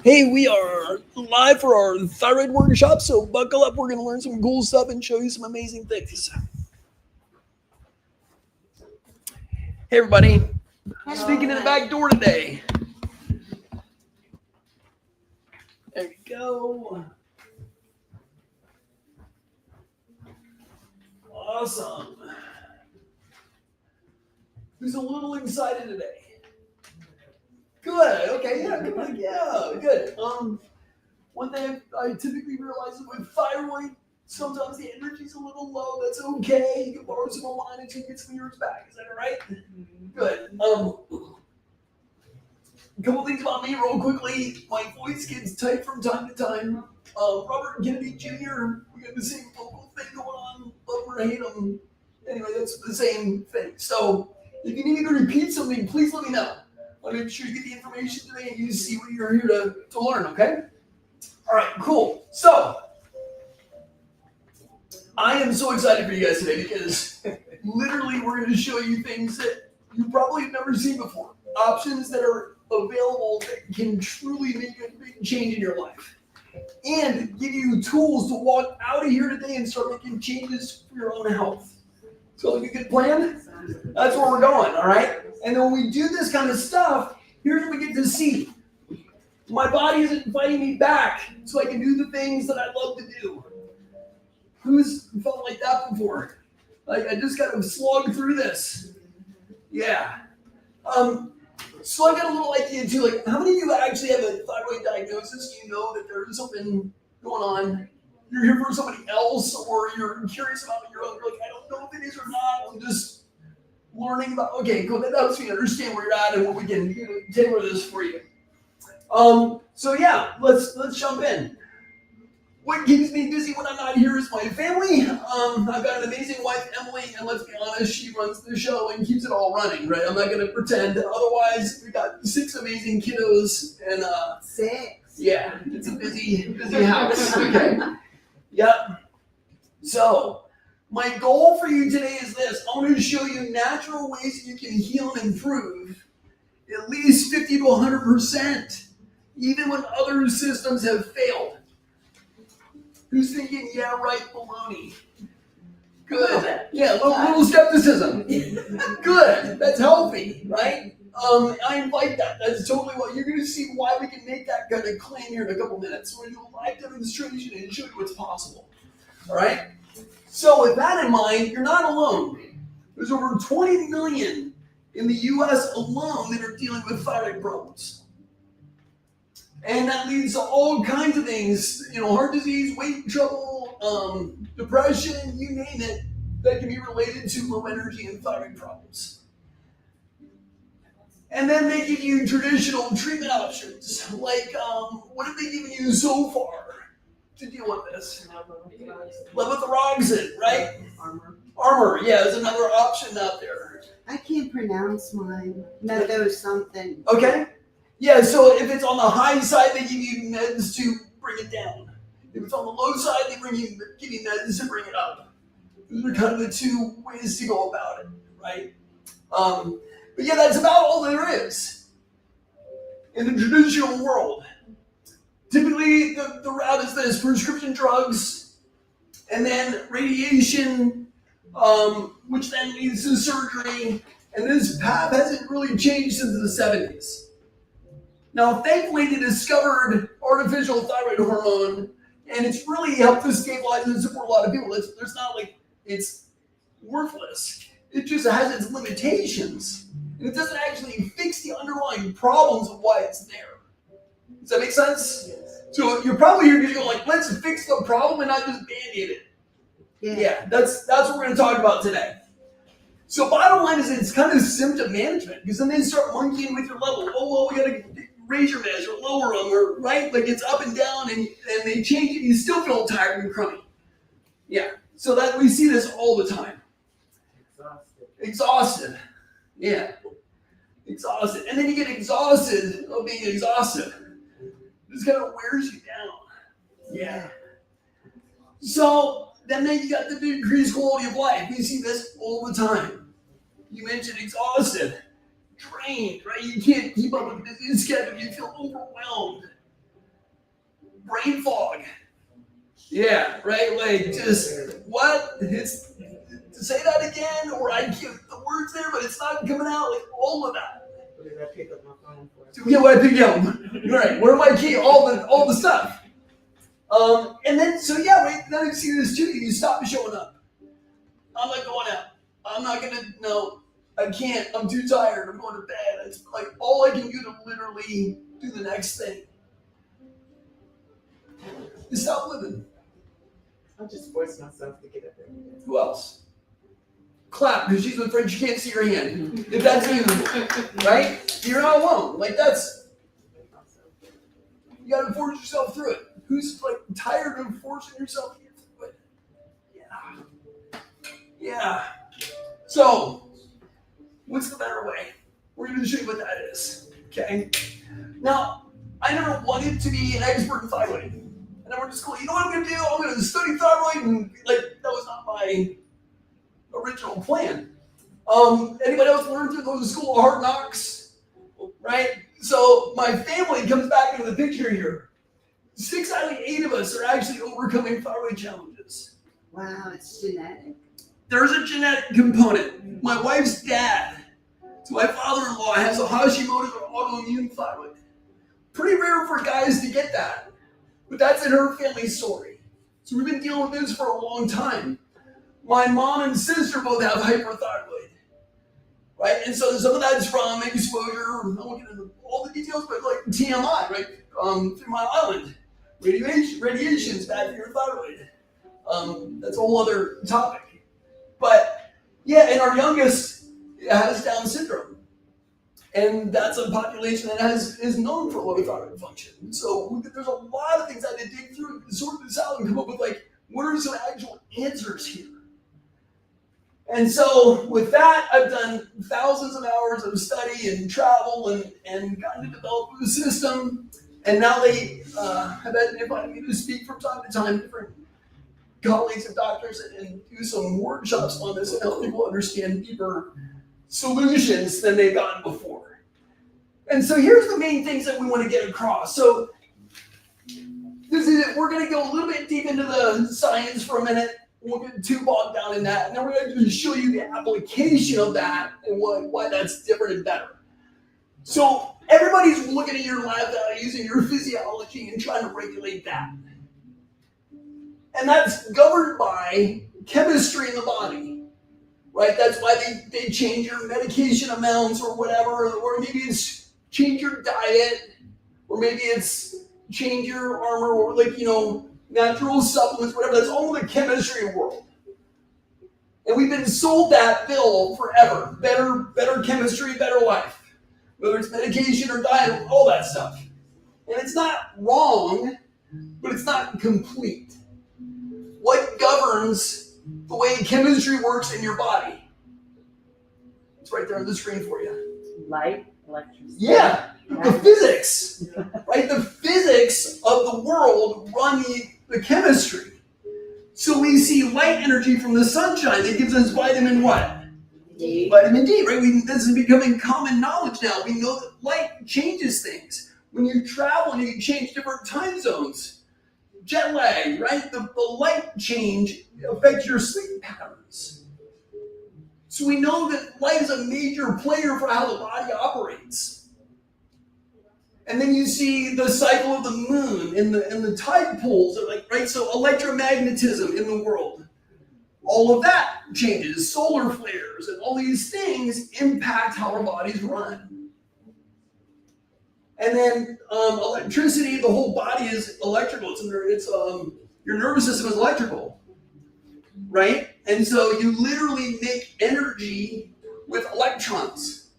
Hey, we are live for our thyroid workshop, so buckle up. We're going to learn some cool stuff and show you some amazing things. Hey, everybody. Sneaking in the back door today. There we go. Awesome. Who's a little excited today? Good. Okay. Yeah. Come on. Yeah. Good. One thing I typically realize is with thyroid, sometimes the energy's a little low. That's okay. You can borrow some of mine until you get some of yours back. Is that all right? Good. A couple things about me real quickly. My voice gets tight from time to time. Robert Kennedy Jr., we got the same vocal thing going on. Love or hate him. Anyway, that's the same thing. So if you need me to repeat something, please let me know. I'll make sure you get the information today and you see what you're here to learn, okay? All right, cool. So I am so excited for you guys today because literally we're going to show you things that you probably have never seen before. Options that are available that can truly make a big change in your life. And give you tools to walk out of here today and start making changes for your own health. So like a good plan? That's where we're going, all right? And then when we do this kind of stuff, here's what we get to see. My body is inviting me back so I can do the things that I love to do. Who's felt like that before? Like I just got to slog through this. Yeah. So I got a little idea too. Like, how many of you actually have a thyroid diagnosis? You know that there's something going on. You're here for somebody else, or you're curious about your own. You're like, I don't know if it is or not. I'm just learning about. Okay, cool. That helps me understand where you're at and what we can tailor this for you. So yeah, let's jump in. What keeps me busy when I'm not here is my family. I've got an amazing wife, Emily, and let's be honest, she runs the show and keeps it all running, right? I'm not going to pretend. Otherwise, we got 6 amazing kiddos and 6. Yeah, it's a busy house. Okay. Yep. So, my goal for you today is this. I want to show you natural ways you can heal and improve at least 50 to 100%, even when other systems have failed. Who's thinking, yeah, right, baloney? Good. Yeah, little skepticism. Good. That's healthy, right? I invite that. That's totally what you're going to see why we can make that kind of claim here in a couple minutes. We're going to do a live demonstration and show you what's possible. All right? So with that in mind, you're not alone. There's over 20 million in the U.S. alone that are dealing with thyroid problems. And that leads to all kinds of things, heart disease, weight trouble, depression, you name it, that can be related to low energy and thyroid problems. And then they give you traditional treatment options, like what have they given you so far to deal with this? Levothyroxine, right? Armor, yeah, is another option out there. I can't pronounce mine. Meadow something. Okay. Yeah, so if it's on the high side, they give you meds to bring it down. If it's on the low side, they give you meds to bring it up. Those are kind of the 2 ways to go about it, right? But yeah, that's about all there is in the traditional world. Typically, the route is this: prescription drugs, and then radiation, which then leads to surgery. And this path hasn't really changed since the 70s. Now, thankfully, they discovered artificial thyroid hormone, and it's really helped to stabilize and support a lot of people. There's not like it's worthless. It just has its limitations, and it doesn't actually fix the underlying problems of why it's there. Does that make sense? Yes. So you're probably here to go like, let's fix the problem and not just band-aid it. Yeah, that's what we're going to talk about today. So bottom line is it's kind of symptom management, because then they start monkeying with your level. Oh, well, we got to raise your meds or lower them, or right? Like it's up and down, and they change it, and you still feel tired and crummy. Yeah, so that we see this all the time. Exhausted. Yeah. Exhausted. And then you get exhausted of being exhausted. It just kind of wears you down. Yeah. So then you got the decreased quality of life. We see this all the time. You mentioned exhausted. drained, right? You can't keep up with the schedule. You feel overwhelmed. Brain fog. Yeah, right? Like, just, what? It's, say that again, or I get the words there, but it's not coming out, like, all of that. What did I pick up my phone for? Yeah, what I pick up. Right, where am I key? All the stuff. And then, so yeah, right, now you see this too, you stop showing up. I'm not going out. I'm not gonna, no, I can't, I'm too tired, I'm going to bed. It's like all I can do to literally do the next thing is stop living. I just force myself to get up every day. Who else? Clap, because she's with friends, you can't see your hand. If that's you, right? You're not alone. Like that's, you gotta force yourself through it. Who's like tired of forcing yourself to get through it? Yeah. Yeah. So, what's the better way? We're gonna show you what that is. Okay? Now, I never wanted to be an expert in thyroid. And I went to school, you know what I'm gonna do? I'm gonna study thyroid, and like that was not my original plan. Anybody else learn to go to school of hard knocks? Right? So my family comes back into the picture here. 6 out of 8 of us are actually overcoming thyroid challenges. Wow, it's genetic. There's a genetic component. My wife's dad, so my father-in-law, has a Hashimoto's or autoimmune thyroid. Pretty rare for guys to get that, but that's in her family story. So we've been dealing with this for a long time. My mom and sister both have hyperthyroid, right? And so some of that is from exposure. I won't get into all the details, but like TMI, right? 3 Mile Island. Radiation's bad for your thyroid. That's a whole other topic. But yeah, and our youngest has Down syndrome. And that's a population that is known for low thyroid function. So there's a lot of things I had to dig through to sort this out and come up with like, what are some actual answers here? And so with that, I've done thousands of hours of study and travel and gotten to develop the system. And now they have invited me to speak from time to time, different colleagues and doctors, and do some workshops on this and help people understand deeper solutions than they've gotten before. And so here's the main things that we want to get across. So this is it. We're going to go a little bit deep into the science for a minute. We'll get too bogged down in that. And then we're going to show you the application of that and why that's different and better. So everybody's looking at your lab values and your physiology and trying to regulate that. And that's governed by chemistry in the body, right? That's why they change your medication amounts or whatever, or maybe it's change your diet, or maybe it's change your armor, or like, natural supplements, whatever. That's all the chemistry world. And we've been sold that bill forever. Better chemistry, better life. Whether it's medication or diet, all that stuff. And it's not wrong, but it's not complete. What governs the way chemistry works in your body? It's right there on the screen for you. Light, electricity. Yeah, the physics, right? The physics of the world run the chemistry. So we see light energy from the sunshine that gives us vitamin what? D. Vitamin D, right? This is becoming common knowledge now. We know that light changes things. When you travel and you change different time zones, jet lag, right? The light change affects your sleep patterns. So we know that light is a major player for how the body operates. And then you see the cycle of the moon and the tide pools, right? So electromagnetism in the world. All of that changes, solar flares, and all these things impact how our bodies run. And then electricity, the whole body is electrical. Your nervous system is electrical, right? And so you literally make energy with electrons.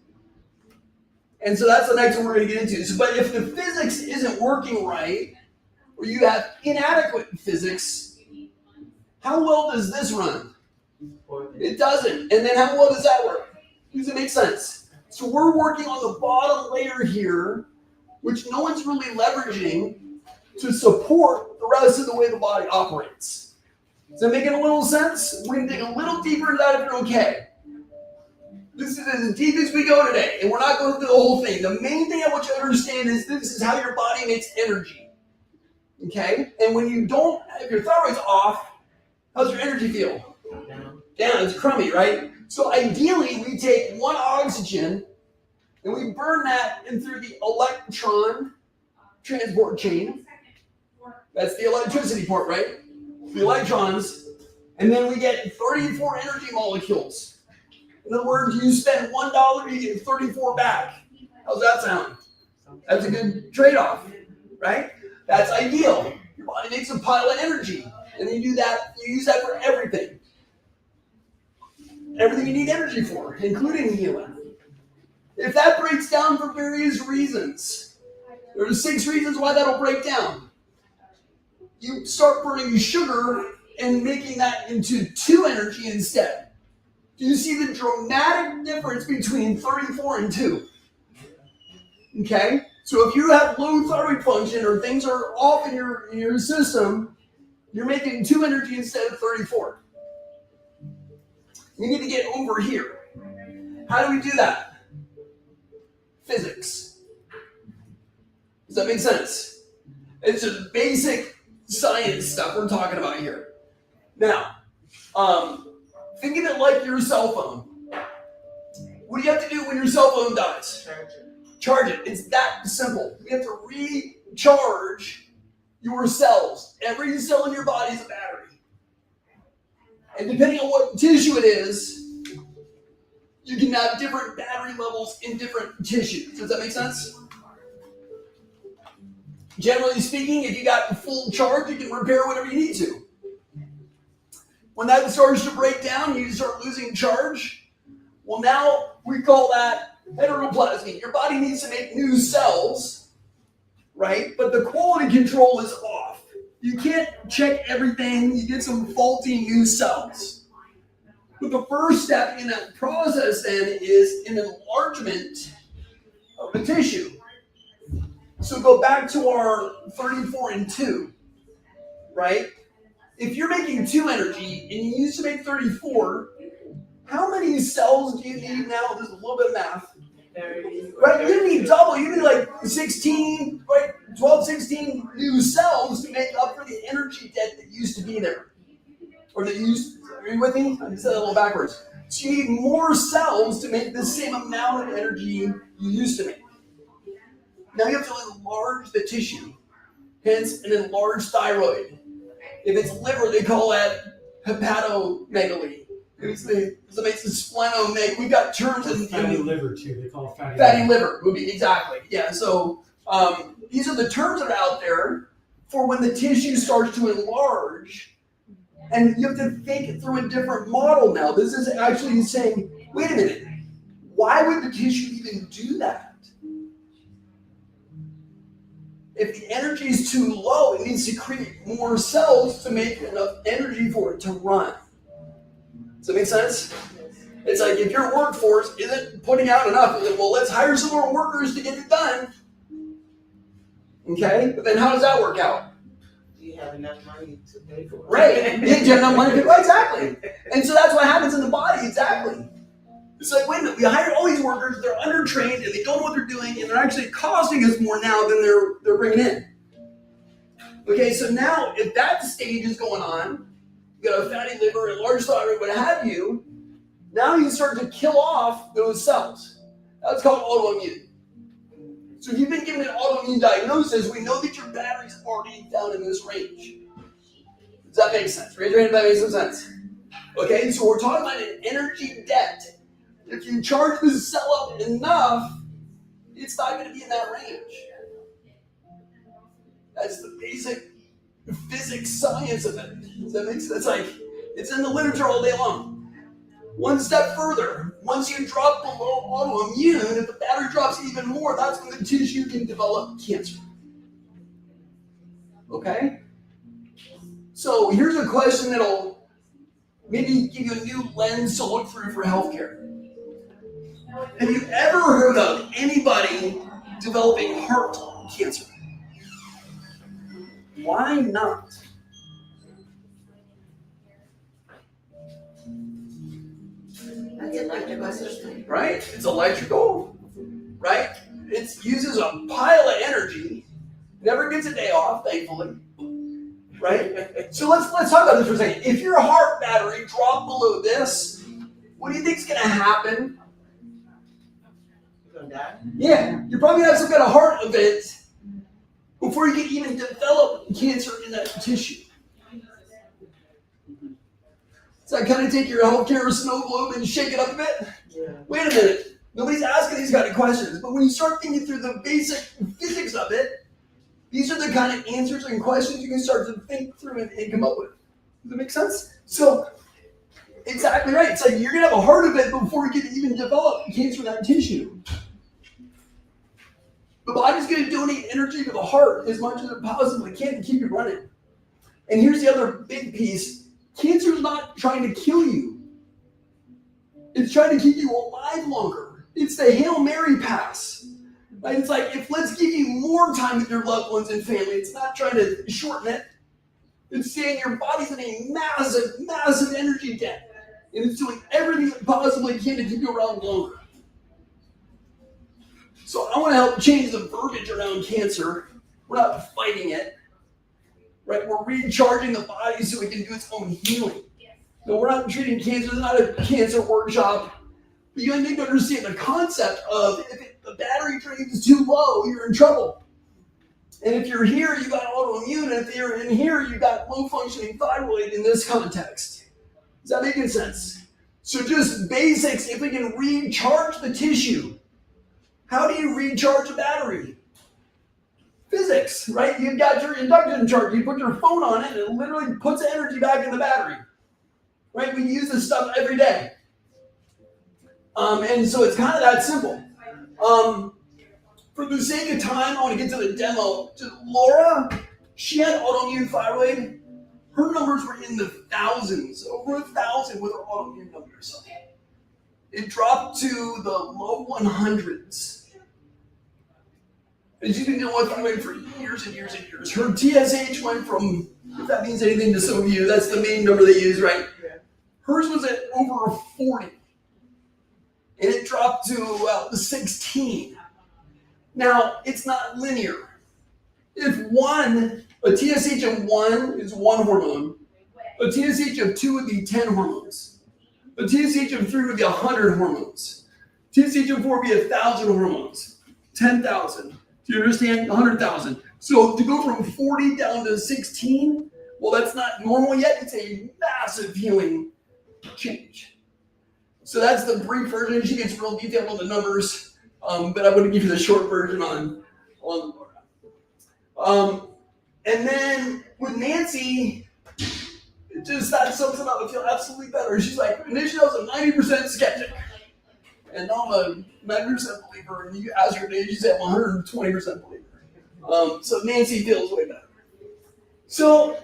And so that's the next one we're going to get into. But if the physics isn't working right, or you have inadequate physics, how well does this run? It doesn't. And then how well does that work? Does it make sense? So we're working on the bottom layer here, which no one's really leveraging to support the rest of the way the body operates. Is that making a little sense? We're going to dig a little deeper into that if you're okay. This is as deep as we go today, and we're not going through the whole thing. The main thing I want you to understand is this is how your body makes energy. Okay? And when you don't, if your thyroid's off, how's your energy feel? Down. It's crummy, right? So ideally, we take one oxygen and we burn that in through the electron transport chain. That's the electricity part, right? The electrons. And then we get 34 energy molecules. In other words, you spend $1, you get 34 back. How's that sound? That's a good trade-off, right? That's ideal. Your body makes a pile of energy. And then you do that, you use that for everything. Everything you need energy for, including healing. If that breaks down for various reasons, there are 6 reasons why that'll break down. You start burning sugar and making that into 2 energy instead. Do you see the dramatic difference between 34 and 2? Okay? So if you have low thyroid function or things are off in your system, you're making 2 energy instead of 34. You need to get over here. How do we do that? Physics. Does that make sense? It's just basic science stuff we're talking about here. Now, think of it like your cell phone. What do you have to do when your cell phone dies? Charge it. It's that simple. You have to recharge your cells. Every cell in your body is a battery. And depending on what tissue it is, you can have different battery levels in different tissues. Does that make sense? Generally speaking, if you got full charge, you can repair whatever you need to. When that starts to break down, you start losing charge. Well, now we call that heteroplasmy. Your body needs to make new cells, right? But the quality control is off. You can't check everything. You get some faulty new cells. But the first step in that process then is an enlargement of the tissue. So go back to our 34 and 2, right? If you're making 2 energy and you used to make 34, how many cells do you need now? There's a little bit of math. 30. Right? You need double. You need like 16, right? 12, 16 new cells to make up for the energy debt that used to be there. Or that used, are you with me? I said that a little backwards. So you need more cells to make the same amount of energy you used to make. Now you have to enlarge the tissue, hence an enlarged thyroid. If it's liver, they call that hepatomegaly. If it's splenomegaly. We've got terms in fatty liver too. They call it fatty liver. Would be exactly. Yeah. So these are the terms that are out there for when the tissue starts to enlarge, and you have to think it through a different model now. This is actually saying, wait a minute, why would the tissue even do that? If the energy is too low, it needs to create more cells to make enough energy for it to run. Does that make sense? It's like if your workforce isn't putting out enough, well, let's hire some more workers to get it done. Okay? But then how does that work out? Do you have enough money to pay for it? Right. You have enough money to, right, exactly. And so that's what happens in the body, exactly. It's like, wait a minute, we hired all these workers, they're undertrained, and they don't know what they're doing, and they're actually costing us more now than they're bringing in. Okay, so now if that stage is going on, you got a fatty liver, a large thyroid, what have you, now you start to kill off those cells. That's called autoimmune. So if you've been given an autoimmune diagnosis, we know that your battery's already down in this range. Does that make sense? Raise your hand if that makes some sense. Okay, so we're talking about an energy debt. If you charge the cell up enough, it's not going to be in that range. That's the basic physics science of it. Does that make sense? It's like, it's in the literature all day long. One step further, once you drop below autoimmune, if the battery drops even more, that's when the tissue can develop cancer. Okay? So here's a question that'll maybe give you a new lens to look through for healthcare. Have you ever heard of anybody developing heart cancer? Why not? That's electrical system. right? It's electrical, right? It uses a pile of energy, never gets a day off, thankfully, right? So let's talk about this for a second. If your heart battery dropped below this, what do you think is going to happen? You're gonna die? Yeah, you're probably going to have some kind of heart event before you can even develop cancer in that tissue. So I kind of take your healthcare snow globe and shake it up a bit. Yeah. Wait a minute. Nobody's asking these kind of questions, but when you start thinking through the basic physics of it, these are the kind of answers and questions you can start to think through and come up with. Does that make sense? So, exactly right. It's like you're going to have a heart event before you can even develop cancer in that tissue. The body's going to donate energy to the heart as much as it possibly can to keep you running. And here's the other big piece. Cancer is not trying to kill you. It's trying to keep you alive longer. It's the Hail Mary pass. Right? It's like, if let's give you more time with your loved ones and family. It's not trying to shorten it. It's saying your body's in a massive, massive energy debt. And it's doing everything it possibly can to keep you around longer. So I want to help change the verbiage around cancer. We're not fighting it. Right? We're recharging the body so it can do its own healing. No, we're not treating cancer. It's not a cancer workshop. But you need to understand the concept of if the battery drain is too low, you're in trouble. And if you're here, you got autoimmune. And if you're in here, you got low functioning thyroid in this context. Is that making sense? So just basics, if we can recharge the tissue. How do you recharge a battery? Physics, right? You've got your induction charge. You put your phone on it, and it literally puts energy back in the battery. Right? We use this stuff every day. And so it's kind of that simple. For the sake of time, I want to get to the demo. Laura, she had autoimmune thyroid. Her numbers were in the thousands, over 1,000 with her autoimmune numbers. It dropped to the low 100s. And she's been dealing with thyroid for years and years and years. Her TSH went from, if that means anything to some of you, that's the main number they use, right? Hers was at over 40. And it dropped to 16. Now, it's not linear. If a TSH of 1 is 1 hormone, a TSH of 2 would be 10 hormones. A TSH of 3 would be 100 hormones. TSH of 4 would be 1,000 hormones. 10,000. Do you understand? 100,000. So to go from 40 down to 16, well, that's not normal yet. It's a massive healing change. So that's the brief version. She gets real detailed on the numbers, but I'm going to give you the short version on Laura. And then with Nancy, it just that sums it up. I feel absolutely better. She's like, initially I was a 90% skeptic, and now I'm a 90% believer. And you ask her today, she's at 120% believer. So Nancy feels way better. So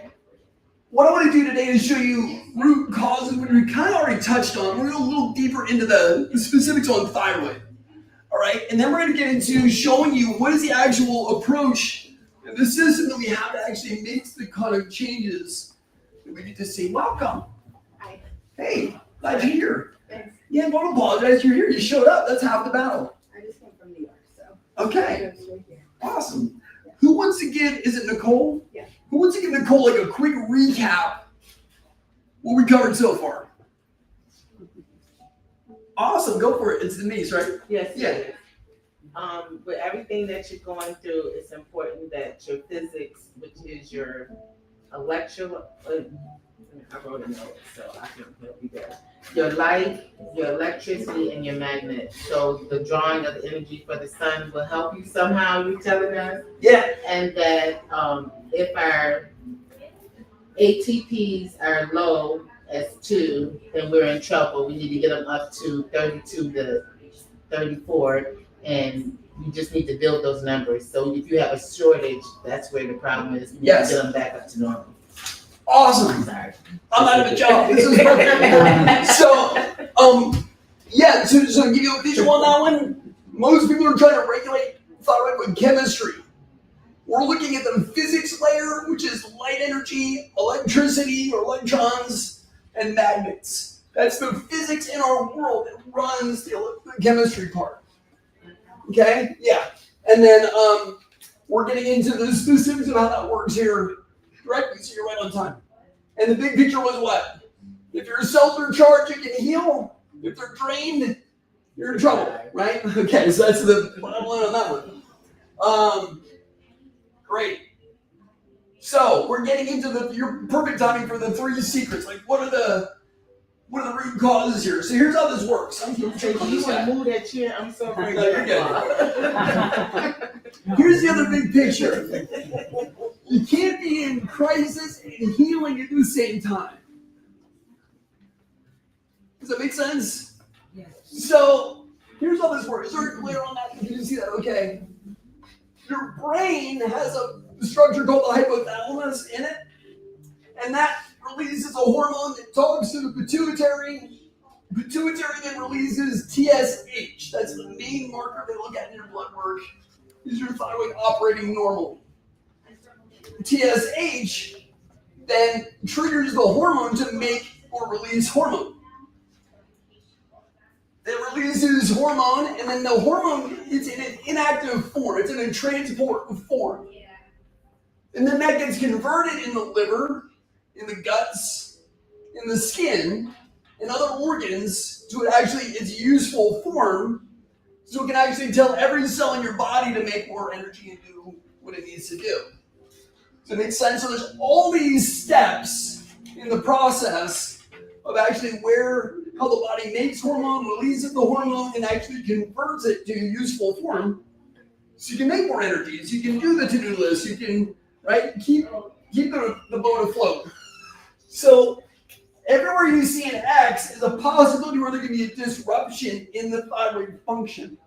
what I want to do today is show you root causes, which we kind of already touched on. We're going to go a little deeper into the specifics on thyroid. All right, and then we're going to get into showing you what is the actual approach and the system that we have that actually makes the kind of changes that we need to see. Welcome. Hi. Hey, glad you're here. Thanks. Yeah, don't apologize. You're here. You showed up. That's half the battle. I just came from New York, so. Okay, I go straight here. awesome. Who wants to give, is it Nicole? Yeah. Who wants to give Nicole like a quick recap what we covered so far? Awesome, go for it. It's Denise, right? Yes. Yeah. Yes. With everything that you're going through, it's important that your physics, which is your I wrote a note, so I can help you guys. Your light, your electricity, and your magnet. So the drawing of the energy for the sun will help you somehow, you're telling us? Yeah. And that if our ATPs are low as 2, then we're in trouble. We need to get them up to 32 to 34, and you just need to build those numbers. So if you have a shortage, that's where the problem is. We need Yes. to get them back up to normal. Awesome. Sorry. I'm out of a job. This is perfect. So, yeah, so give you a visual on that one. Most people are trying to regulate thyroid with chemistry. We're looking at the physics layer, which is light energy, electricity or electrons, and magnets. That's the physics in our world that runs the chemistry part. Okay? Yeah. And then we're getting into the specifics of how that works here directly, so you're right on time. And the big picture was what? If your cells are charged, you can heal. If they're drained, you're in trouble, right? Okay, so that's the bottom line on that one. Great. So we're getting into your perfect timing for the 3 secrets. Like, what are the root causes here? So here's how this works. I'm going to So take on you this want guy. to move that chair? I'm so afraid. No, you're good. Here's the other big picture. You can't be in crisis and healing at the same time. Does that make sense? Yes. So here's how this works. Is there clear on that? Can you see that? Okay. Your brain has a structure called the hypothalamus in it, and that releases a hormone that talks to the pituitary. The pituitary then releases TSH. That's the main marker they look at in your blood work. Is your thyroid operating normally? TSH then triggers the hormone to make or release hormone. It releases hormone, and then the hormone is in an inactive form. It's in a transport form. And then that gets converted in the liver, in the guts, in the skin, and other organs to its useful form, so it can actually tell every cell in your body to make more energy and do what it needs to do. Does it make sense? So there's all these steps in the process of actually how the body makes hormone, releases the hormone, and actually converts it to useful form. So you can make more energy. So you can do the to-do list. You can, right, keep the boat afloat. So everywhere you see an X is a possibility where there can be a disruption in the thyroid function.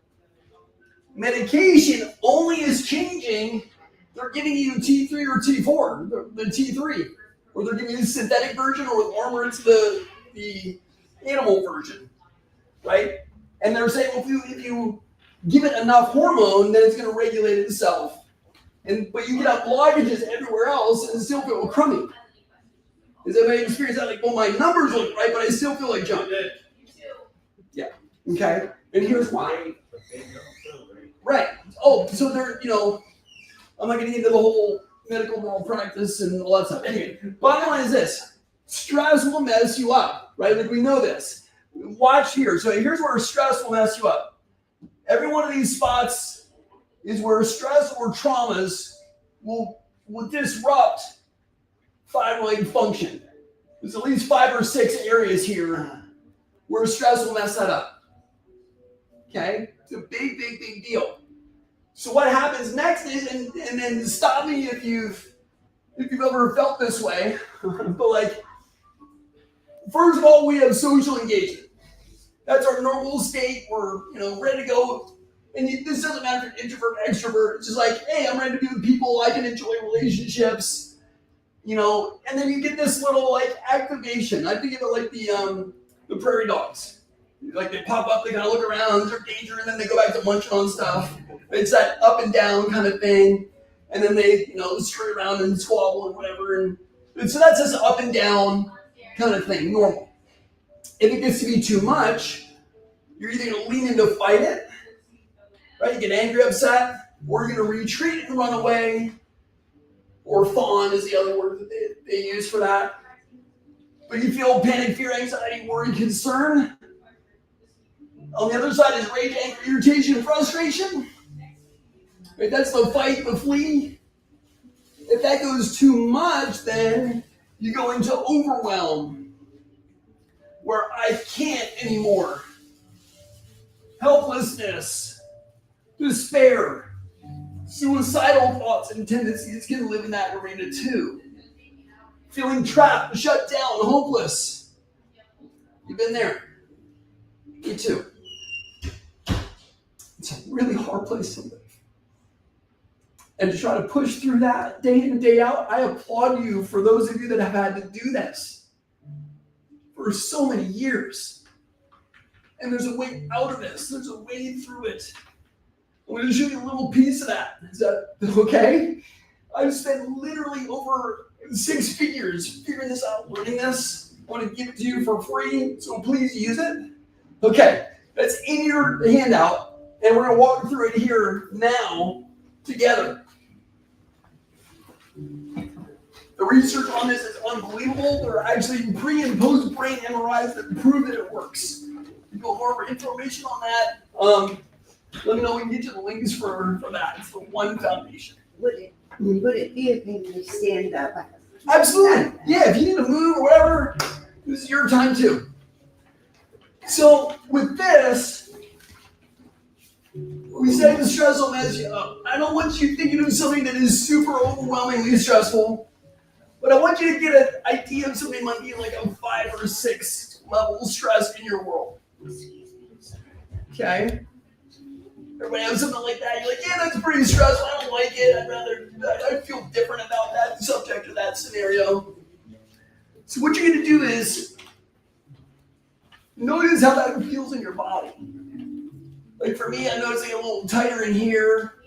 Medication only is changing. They're giving you T3 or T4, the T3, or they're giving you the synthetic version, or it's the animal version, right? And they're saying, well, if you give it enough hormone, then it's going to regulate itself. But you can have blockages everywhere else and still feel crummy. Does anybody experience that? Like, well, my numbers look right, but I still feel like junk. Yeah. Okay. And here's why. Right. Oh, so they're, I'm not going to get into the whole medical malpractice and all that stuff. Anyway, bottom line is this. Stress will mess you up, right? Like, we know this. Watch here. So here's where stress will mess you up. Every one of these spots is where stress or traumas will disrupt thyroid function. There's at least 5 or 6 areas here where stress will mess that up. Okay? It's a big, big, big deal. So what happens next is, and then stop me if you've ever felt this way, but like, first of all, we have social engagement. That's our normal state. We're, ready to go. And this doesn't matter if you're introvert, extrovert. It's just like, hey, I'm ready to be with people. I can enjoy relationships, and then you get this little like activation. I think of it like the prairie dogs. Like, they pop up, they kind of look around, there's danger, and then they go back to munching on stuff. It's that up and down kind of thing. And then they, scurry around and squabble and whatever. And so that's just up and down kind of thing, normal. If it gets to be too much, you're either going to lean in to fight it, right? You get angry, upset, or you're going to retreat and run away, or fawn is the other word that they use for that. But you feel panic, fear, anxiety, worry, concern. On the other side is rage, anger, irritation, frustration. Right? That's the fight, the flee. If that goes too much, then you go into overwhelm, where I can't anymore. Helplessness, despair, suicidal thoughts and tendencies can live in that arena too. Feeling trapped, shut down, hopeless. You've been there. Me too. It's a really hard place to live. And to try to push through that day in and day out, I applaud you for those of you that have had to do this for so many years. And there's a way out of this. There's a way through it. I'm going to show you a little piece of that. Is that okay? I've spent literally over 6 figures figuring this out, learning this. want to give it to you for free, so please use it. Okay, that's in your handout, and we're going to walk through it here now together. The research on this is unbelievable. There are actually pre and post brain MRIs that prove that it works. If you want more information on that, let me know. We can get you the links for that. It's the One Foundation. Would it be okay to stand up? Absolutely. Yeah, if you need to move or whatever, this is your time too. So with this, we say the stress will mess you up. I don't want you thinking of something that is super overwhelmingly stressful, but I want you to get an idea of something that might be like a 5 or 6 level stress in your world. Okay? Everybody have something like that? You're like, yeah, that's pretty stressful. I don't like it. I feel different about that subject or that scenario. So what you're going to do is notice how that feels in your body. Like for me, I notice I get a little tighter in here.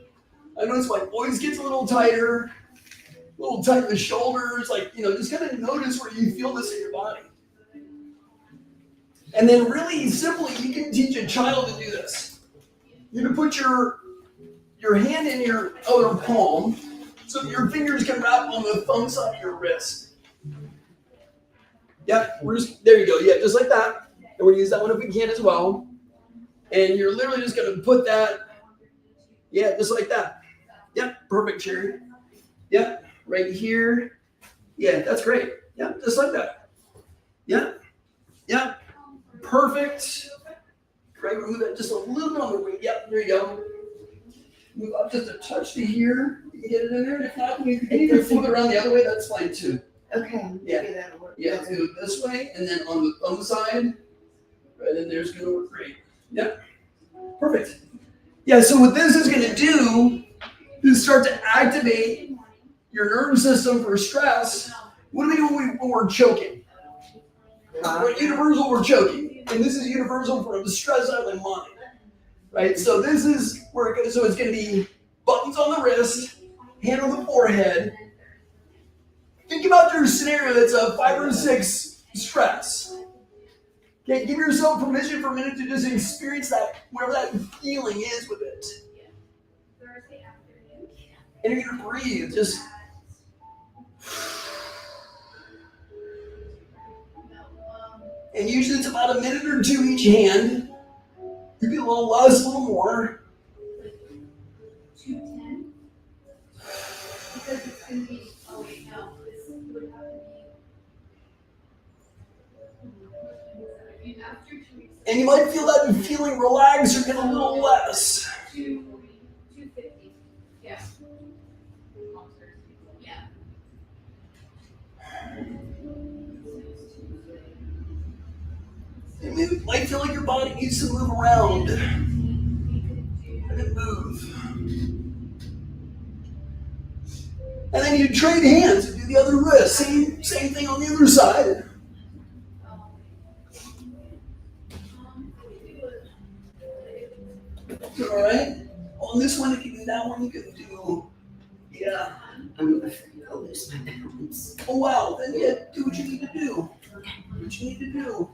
I notice my voice gets a little tighter, a little tight in the shoulders. Like, just kind of notice where you feel this in your body. And then really simply, you can teach a child to do this. You're going to put your hand in your other palm so that your fingers can wrap on the thumb side of your wrist. Yep, there you go. Yeah, just like that. And we're going to use that one if we can as well. And you're literally just going to put that, yeah, just like that. Yep, perfect, Cherry. Yep, right here. Yeah, that's great. Yep, just like that. Yep, yep, perfect. Great, move that just a little bit on the weight. Yep, there you go. Move up just a touch to here. You can get it in there. And if not, you can even flip it around the other way. That's fine too. Okay. Yeah. Maybe that'll work. Yeah, do it this way, and then on the thumb side, right in there's going to work great. Yep, perfect. Yeah, so what this is going to do is start to activate your nervous system for stress. What do we do when we're choking? We're universal, we're choking. And this is universal for the stress island mind. Right? So this is where it's going to be buttons on the wrist, hand on the forehead. Think about your scenario that's a 5 or 6 stress. Okay, give yourself permission for a minute to just experience that, whatever that feeling is with it. And you're going to breathe, just. And usually it's about a minute or 2 each hand. You get a little less, a little more. 2:10. Because it's going to be, oh wait, no, this would have to be. After 2 weeks. And you might feel that feeling relaxed or get a little less. 250. Yeah. Yeah. It might feel like your body needs to move around. And then move. And then you trade hands and do the other wrist. Same thing on the other side. All right. On this one, if you do that one, you can do. Yeah. I'm afraid I'll lose my balance. Oh wow. Then yeah, do what you need to do. What you need to do.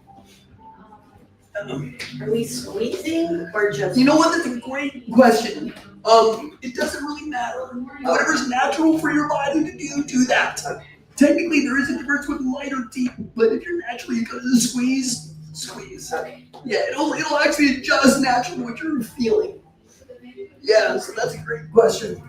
Are we squeezing or just? You know what? That's a great question. It doesn't really matter. Whatever's natural for your body to do that. Technically, there is a difference with light or deep, but if you're naturally going to squeeze. Okay. Yeah, it'll actually adjust naturally what you're feeling. Yeah, so that's a great question.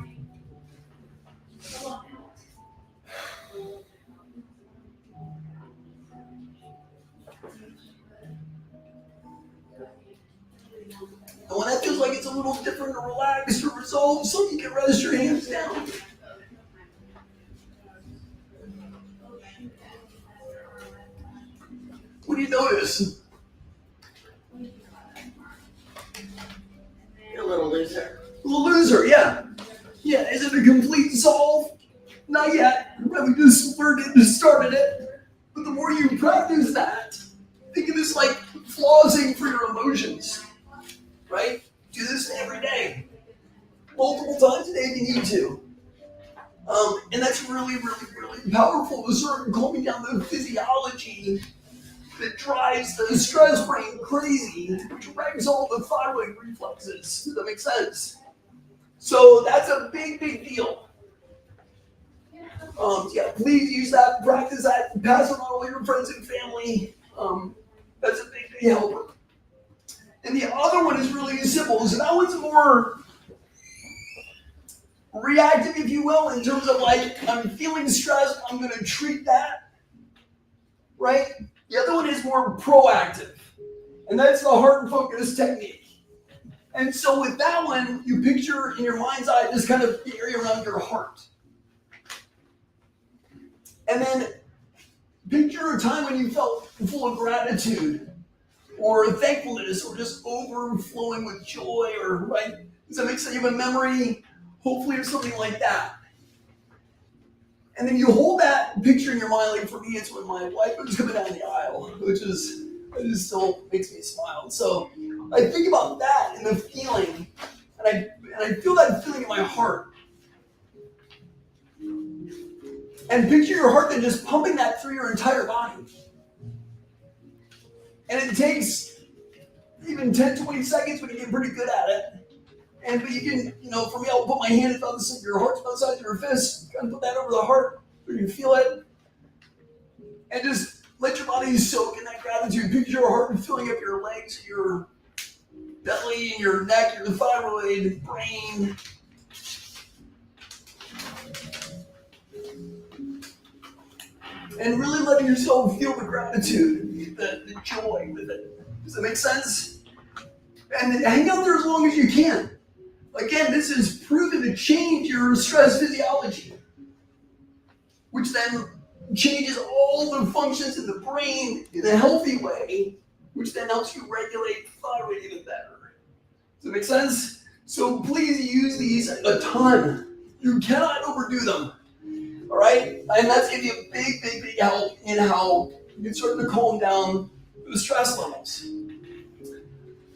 And when that feels like it's a little different or relaxed or resolved, so you can rest your hands down. What do you notice? You're a little looser. A little looser, yeah. Yeah, is it a complete solve? Not yet. You probably just started it. But the more you practice that, think of this like flossing for your emotions. Right? Do this every day. Multiple times a day if you need to. And that's really, really, really powerful to start calming down the physiology that drives the stress brain crazy, which wrecks all the thyroid reflexes. Does that make sense? So that's a big, big deal. Yeah, please use that, practice that, pass it on to all your friends and family. That's a big, big helper. And the other one is really simple. So that one's more reactive, if you will, in terms of like, I'm feeling stressed, I'm going to treat that, right? The other one is more proactive, and that's the heart focus technique. And so with that one, you picture in your mind's eye this kind of area around your heart. And then picture a time when you felt full of gratitude or thankfulness or just overflowing with joy, or, right? Does that make sense? You have a memory, hopefully, or something like that. And then you hold that picture in your mind. Like for me, it's when my wife was coming down the aisle, which is, it just still makes me smile. So I think about that and the feeling, and I feel that feeling in my heart. And picture your heart then just pumping that through your entire body. And it takes even 10, 20 seconds when you get pretty good at it. But you can, for me, I'll put my hand about your heart's about the size of your fist, kind of put that over the heart where you feel it. And just let your body soak in that gratitude. Picture your heart filling up your legs, your belly, your neck, your thyroid, brain. And really letting yourself feel the gratitude, the joy with it. Does that make sense? And hang out there as long as you can. Again, this is proven to change your stress physiology, which then changes all the functions in the brain in a healthy way, which then helps you regulate thyroid even better. Does that make sense? So please use these a ton. You cannot overdo them. All right? And that's going to be a big, big, big help in how you can start to calm down the stress levels.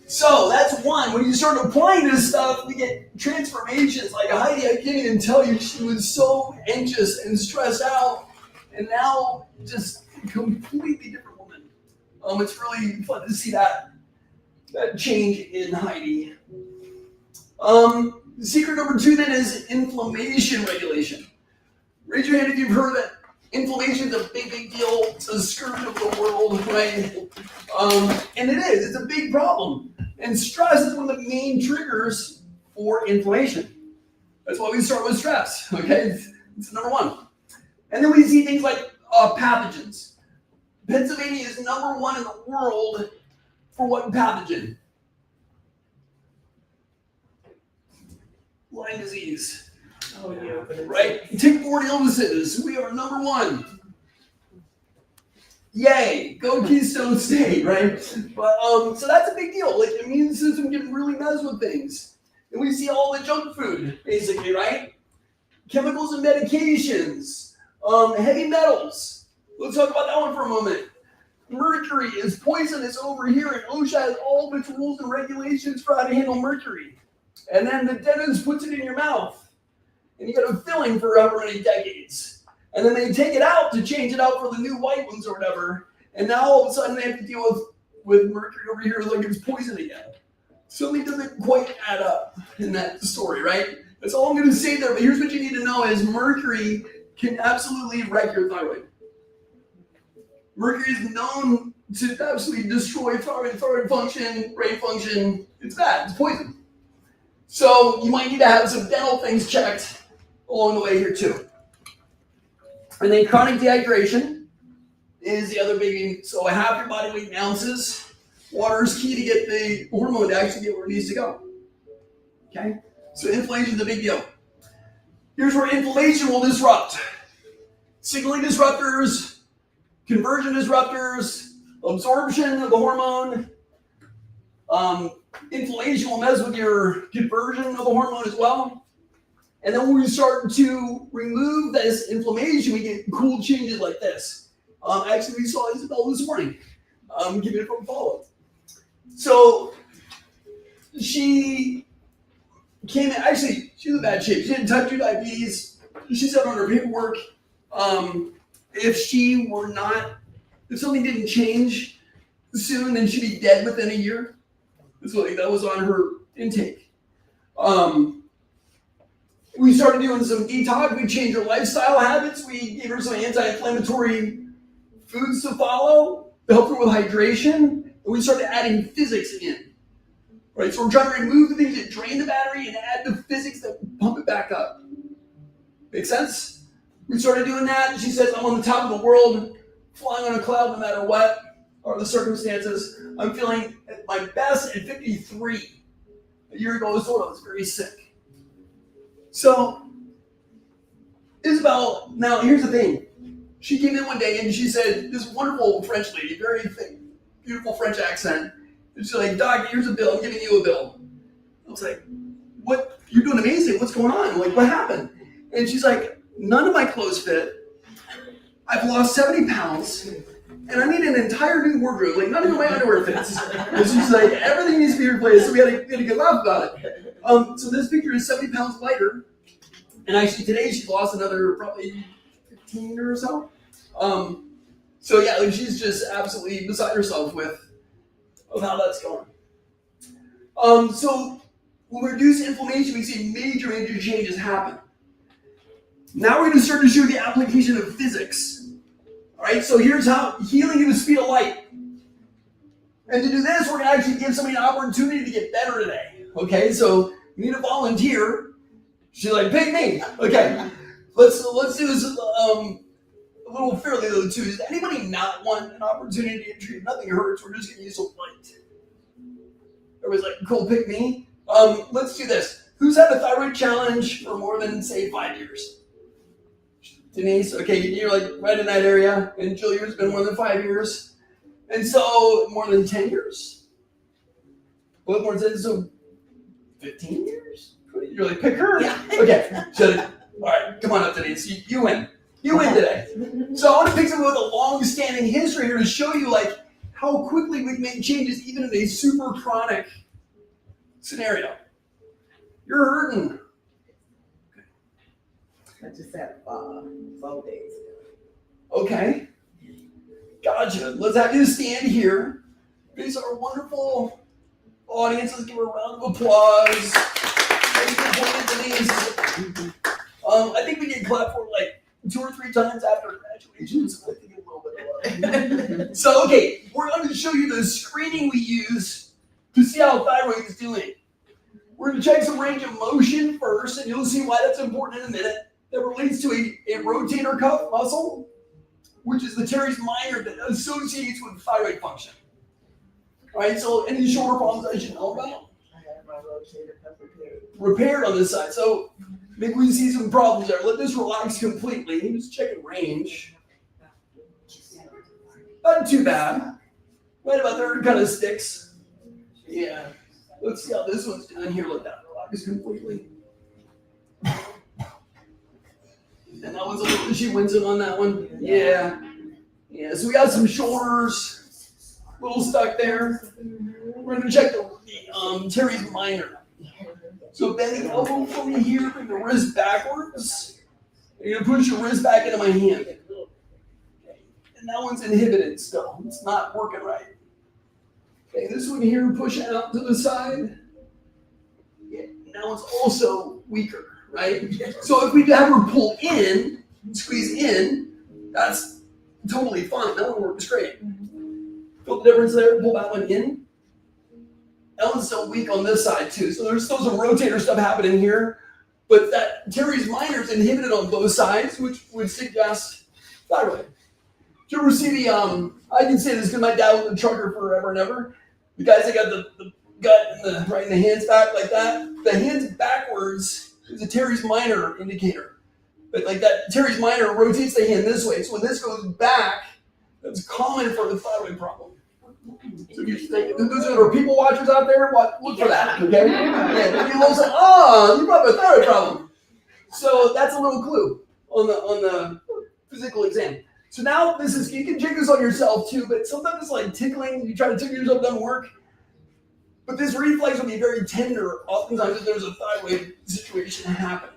So that's one. When you start applying this stuff, we get transformations. Like Heidi, I can't even tell you, she was so anxious and stressed out, and now just a completely different woman. It's really fun to see that change in Heidi. Secret number 2 then is inflammation regulation. Raise your hand if you've heard that inflammation is a big, big deal. It's a scourge of the world, right? And it is. It's a big problem. And stress is one of the main triggers for inflammation. That's why we start with stress, okay? It's number 1. And then we see things like pathogens. Pennsylvania is number 1 in the world for what pathogen? Lyme disease. Oh, yeah. Right? Tick-borne illnesses. We are number 1. Yay, go Keystone State, right? But so that's a big deal. Like the immune system can really mess with things. And we see all the junk food, basically, right? Chemicals and medications, heavy metals. Let's talk about that one for a moment. Mercury is poisonous over here, and OSHA has all of its rules and regulations for how to handle mercury. And then the dentist puts it in your mouth, and you get a filling for however many decades. And then they take it out to change it out for the new white ones or whatever. And now all of a sudden they have to deal with mercury over here like it's poison again. Something doesn't quite add up in that story, right? That's all I'm going to say there. But here's what you need to know is mercury can absolutely wreck your thyroid. Mercury is known to absolutely destroy thyroid function, brain function. It's bad. It's poison. So you might need to have some dental things checked along the way here too. And then chronic dehydration is the other biggie. So half your body weight in ounces. Water is key to get the hormone to actually get where it needs to go. Okay? So inflammation is a big deal. Here's where inflammation will disrupt. Signaling disruptors, conversion disruptors, absorption of the hormone. Inflammation will mess with your conversion of the hormone as well. And then when we start to remove this inflammation, we get cool changes like this. Actually, we saw Isabel this morning. Giving it from follow-up. So she came in, actually, she was in bad shape. She had type 2 diabetes. She said on her paperwork, if something didn't change, soon, then she'd be dead within a year. That was on her intake. We started doing some detox. We changed her lifestyle habits. We gave her some anti-inflammatory foods to follow to help her with hydration. And we started adding physics in. Right, so we're trying to remove the things that drain the battery and add the physics that pump it back up. Make sense? We started doing that. She says, I'm on the top of the world, flying on a cloud no matter what are the circumstances. I'm feeling at my best at 53. A year ago, I was very sick. So, Isabel, now here's the thing. She came in one day and she said, this wonderful French lady, very thick, beautiful French accent. And she's like, Doc, here's a bill. I'm giving you a bill. I was like, what? You're doing amazing. What's going on? Like, what happened? And she's like, none of my clothes fit. I've lost 70 pounds. And I need an entire new wardrobe. Like, not even my underwear fits. And she's like, everything needs to be replaced. So we had a good laugh about it. So this picture is 70 pounds lighter. And actually today she's lost another probably 15 or so. So yeah, like she's just absolutely beside herself with how that's going. So when we reduce inflammation, we see major changes happen. Now we're going to start to show the application of physics. All right, so here's how healing at the speed of light. And to do this, we're going to actually give somebody an opportunity to get better today. Okay, so we need a volunteer. She's like, pick me. Okay, let's do this a little fairly though too. Does anybody not want an opportunity to get treated? Nothing hurts. We're just going to use some light. Everybody's like, cool, pick me. Let's do this. Who's had a thyroid challenge for more than, say, 5 years? Denise, okay, you're like right in that area. And Julia's been more than 5 years. And so, more than 10 years? What more than, so 15 years? You're like, pick her? Yeah. Okay, shut it. All right, come on up, Denise. You win. You win today. So I want to pick someone with a long-standing history here to show you, like, how quickly we can make changes even in a super chronic scenario. You're hurting. I just had 4 days ago. Okay. Gotcha. Let's have you stand here. These are wonderful audience. Let's give her a round of applause. Thank you for Denise. I think we did clap for like 2 or 3 times after graduation, so I think a little bit of love. So, okay, we're going to show you the screening we use to see how thyroid is doing. We're going to check some range of motion first, and you'll see why that's important in a minute. That relates to a rotator cuff muscle, which is the teres minor that associates with thyroid function. All right, so any shoulder problems I should know about? I had my rotator cuff repaired. Repaired on this side. So maybe we see some problems there. Let this relax completely. Just checking range. Not too bad. Right about there, it kind of sticks. Yeah. Let's see how this one's doing here. Let that relax completely. And that one's a little, she wins it on that one. Yeah. Yeah, so we got some shoulders, a little stuck there. We're going to check the teres minor. So bend the elbow for me here, bring the wrist backwards. You're going to push your wrist back into my hand. Okay. And that one's inhibited still. It's not working right. Okay, this one here, push it out to the side. Yeah, and that one's also weaker. Right? So if we have her pull in, squeeze in, that's totally fine. That one works great. Feel the difference there? Pull that one in. That one's still weak on this side too. So there's still some rotator stuff happening here. But that teres minor is inhibited on both sides, which would suggest thyroid. Did you ever see the, I can say this because my dad was a trucker forever and ever. The guys that got the gut and right in the hands back like that. The hands backwards is a teres minor indicator. But like that teres minor rotates the hand this way. So when this goes back, that's common for the thyroid problem. So you think, those are people watchers out there, look for that, okay? Yeah, you look like, oh, you probably have a thyroid problem. So that's a little clue on the physical exam. So now this is, you can check this on yourself too, but sometimes it's like tickling, you try to tickle yourself, doesn't work. But this reflex will be very tender, oftentimes if there's a thyroid situation happening.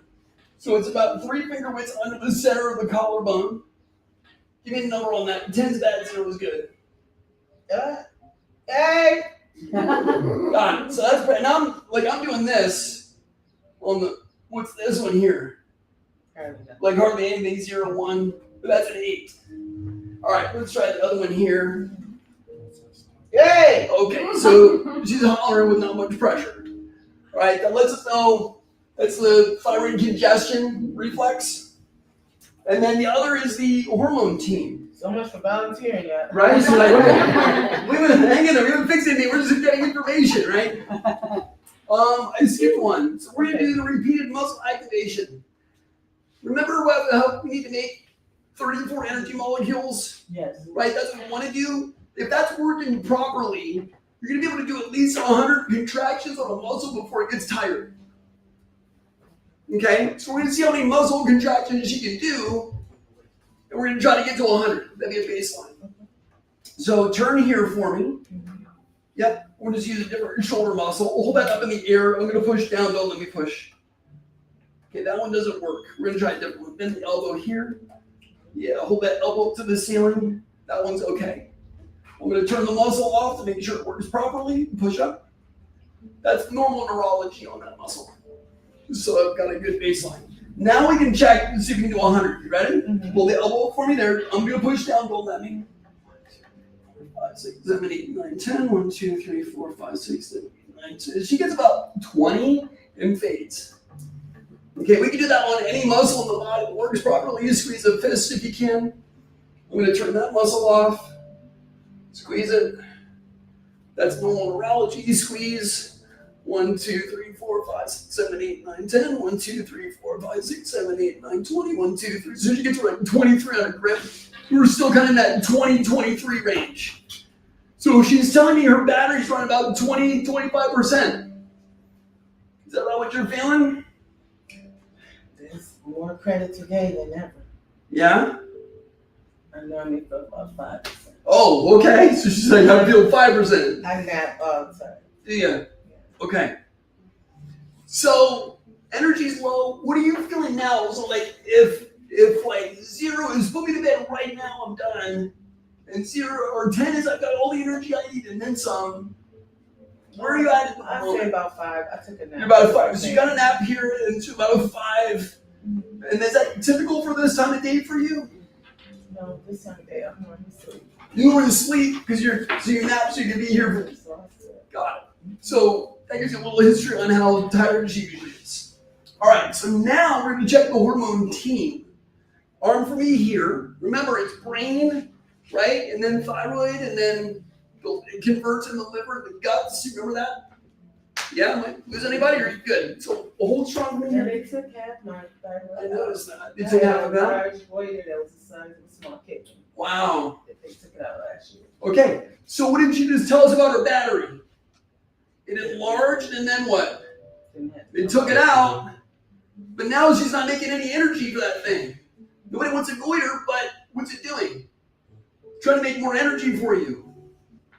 So it's about 3 finger widths under the center of the collarbone. Give me a number on that. 10's bad, 0 is good. Hey! Got it. So that's great. Now I'm doing this on the, what's this one here? Like hardly anything, 0, 1, but that's an 8. All right, let's try the other one here. Hey! Okay, so she's hollering with not much pressure. All right, that lets us know that's the thyroid congestion reflex. And then the other is the hormone team. So much for volunteering, y'all. Right? So like, we haven't hang in there, we haven't fixed anything, we're just getting information, right? I skipped one. So we're gonna do the repeated muscle activation. Remember how we need to make 34 energy molecules? Yes. Right? That's what we want to do. If that's working properly, you're gonna be able to do at least 100 contractions on a muscle before it gets tired. Okay? So we're gonna see how many muscle contractions you can do, and we're gonna try to get to 100. That'd be a baseline. So turn here for me. Yep. We'll just use a different shoulder muscle. Hold that up in the air. I'm gonna push down. Don't let me push. Okay, that one doesn't work. We're gonna try a different one. Bend the elbow here. Yeah, hold that elbow to the ceiling. That one's okay. I'm gonna turn the muscle off to make sure it works properly. Push up. That's normal neurology on that muscle. So I've got a good baseline. Now we can check and see if we can do 100. You ready? Mhm. Hold the elbow for me there. I'm gonna push down. Don't let me. 5, 6, 7, 8, 9, 10. 1, 2, 3, 4, 5, 6, 7, 8, 9, 10. She gets about 20 and fades. Okay, we can do that on any muscle in the body that works properly. You squeeze a fist if you can. I'm going to turn that muscle off. Squeeze it. That's normal neurology. You squeeze. 1, 2, 3, 4, 5, 6, 7, 8, 9, 10. 1, 2, 3, 4, 5, 6, 7, 8, 9, 20. 1, 2, 3. As soon as you get to like 23 on a grip, we're still kind of in that 20, 23 range. So she's telling me her battery's running about 20, 25%. Is that about what you're feeling? There's more credit today than ever. Yeah? I normally feel about 5%. Oh, okay. So she's like, I feel 5%. I nap all the time. Do you? Okay. So energy's low. What are you feeling now? So like if like 0 is put me to bed right now, I'm done. And 0 or 10 is I've got all the energy I need and then some. Where are you at the I'd moment? say about 5. I took a nap. You're about a 5. So you got a nap here and to about a 5. And is that typical for this time of day for you? No, this time of day I'm going to sleep. You were to sleep because you nap so you can be here for. Got it. So that gives you a little history on how tired she usually is. All right, so now we're going to check the hormone team. Arm for me here. Remember, it's brain, right? And then thyroid, and then it converts in the liver, the guts. You remember that? Yeah? Am I lose anybody, or are you good? So hold strong for me And here. they took half my thyroid. I noticed that. They They took half of that? large goiter that was the size of a small kitten. Wow. They took it out last year. Okay, so what did you just tell us about her battery? It enlarged, and then what? They took it out, but now she's not making any energy for that thing. Nobody wants a goiter, but what's it doing? Trying to make more energy for you,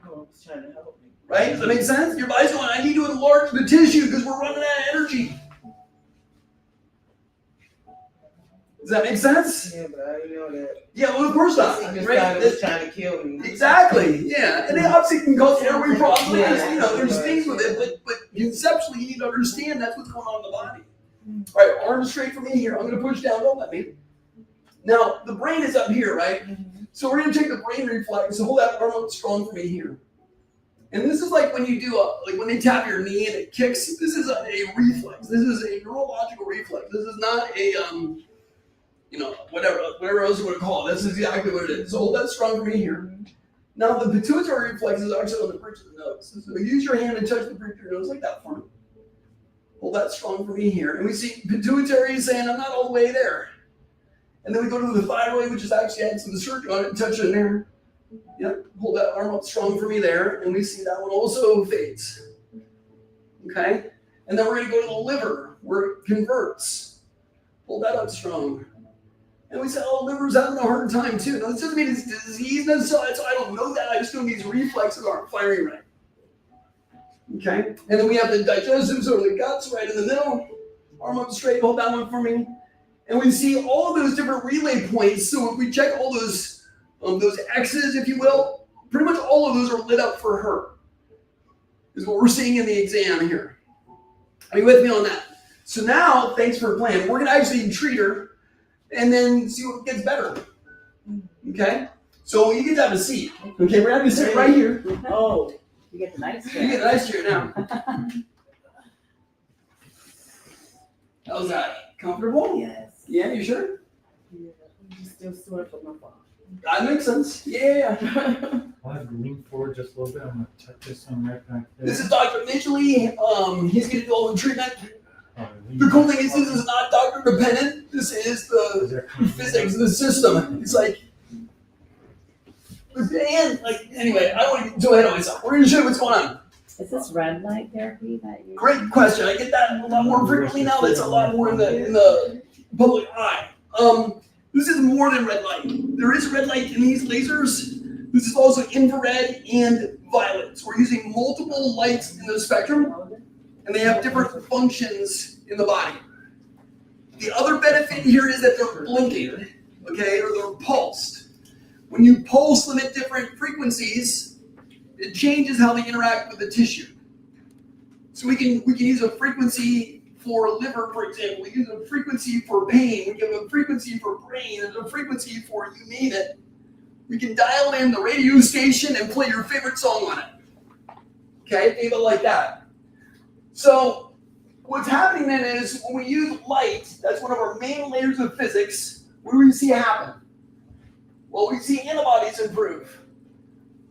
Oh, it's trying to help me. right? Does that make sense? Your body's going, I need to enlarge the tissue because we're running out of energy. Does that make sense? Yeah, but I didn't know that. Yeah, well, of course not. I just Right? thought it was trying to kill me. Exactly, yeah. And it obviously can cause airway problems. Yeah. You know, there's things with it, but conceptually, you need to understand that's what's going on in the body. All right, arms straight for me here. I'm going to push down. Don't let me. Now, the brain is up here, right? So we're going to take the brain reflex. So hold that arm up strong for me here. And this is like when you do like when they tap your knee and it kicks. This is a reflex. This is a neurological reflex. This is not a whatever else you want to call it. This is exactly what it is. So hold that strong for me here. Now the pituitary reflex is actually on the bridge of the nose. So use your hand and touch the bridge of your nose like that for me. Hold that strong for me here. And we see pituitary saying, I'm not all the way there. And then we go to the thyroid, which is actually had some surgery on it, and touch it in there. Yep, hold that arm up strong for me there. And we see that one also fades. Okay? And then we're going to go to the liver, where it converts. Hold that up strong. And we say, oh, liver's having a hard time too. Now, this doesn't mean it's disease necessarily, so I don't know that. I just know these reflexes aren't firing right. Okay? And then we have the digestive, so the guts right in the middle. Arm up straight, hold that one for me. And we see all those different relay points. So if we check all those X's, if you will, pretty much all of those are lit up for her. is what we're seeing in the exam here. Are you with me on that? So now, thanks for playing. We're gonna actually treat her and then see what gets better. Okay? So you get to have a seat. Okay, we're gonna sit right here. Oh, You get the nice You chair. get a nice chair now. How's that? Comfortable? yes. Yeah, you sure? I'm still sore from my fall. That makes sense. Yeah. I'll have to lean forward just a little bit. I'm gonna tuck this one right back there. This is Dr. Mitchell. He's gonna do all the treatment. Lean The cool thing back. is this is not doctor dependent. This is the Is there coming- physics of the system. It's like, and like anyway, I don't want to get too ahead of myself. We're gonna show you what's going on. Is this red light therapy that you? Great question. I get that a lot more frequently now. That's a lot more in the public eye. This is more than red light. There is red light in these lasers. This is also infrared and violet. So we're using multiple lights in the spectrum, and they have different functions in the body. The other benefit here is that they're blinking, okay, or they're pulsed. When you pulse them at different frequencies, it changes how they interact with the tissue. So we can use a frequency for liver, for example. We use a frequency for pain. We have a frequency for brain. There's a frequency for you name it. We can dial in the radio station and play your favorite song on it. Okay, think of it like that. So what's happening then is when we use light, that's one of our main layers of physics, what do we see happen? Well, we see antibodies improve.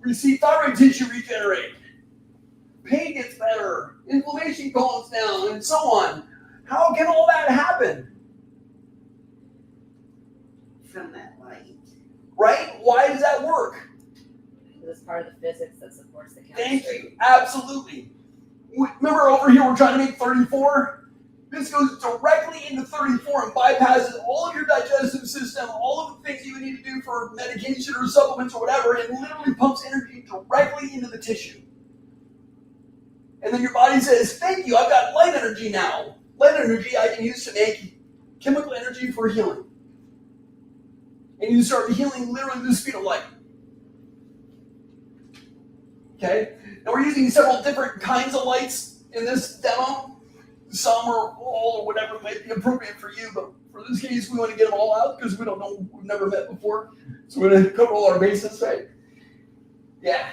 We see thyroid tissue regenerate. Pain gets better. Inflammation calms down, and so on. How can all that happen? From that light. Right? Why does that work? It's part of the physics that supports the Thank chemistry. you. Absolutely. Remember over here we're trying to make 34? This goes directly into 34 and bypasses all of your digestive system, all of the things you would need to do for medication or supplements or whatever, and literally pumps energy directly into the tissue. And then your body says, thank you, I've got light energy now. Light energy I can use to make chemical energy for healing. And you start healing literally the speed of light. Okay? Now we're using several different kinds of lights in this demo. Some are all or whatever might be appropriate for you, but for this case, we want to get them all out because we don't know, we've never met before. So we're going to cover all our bases, right? Yeah.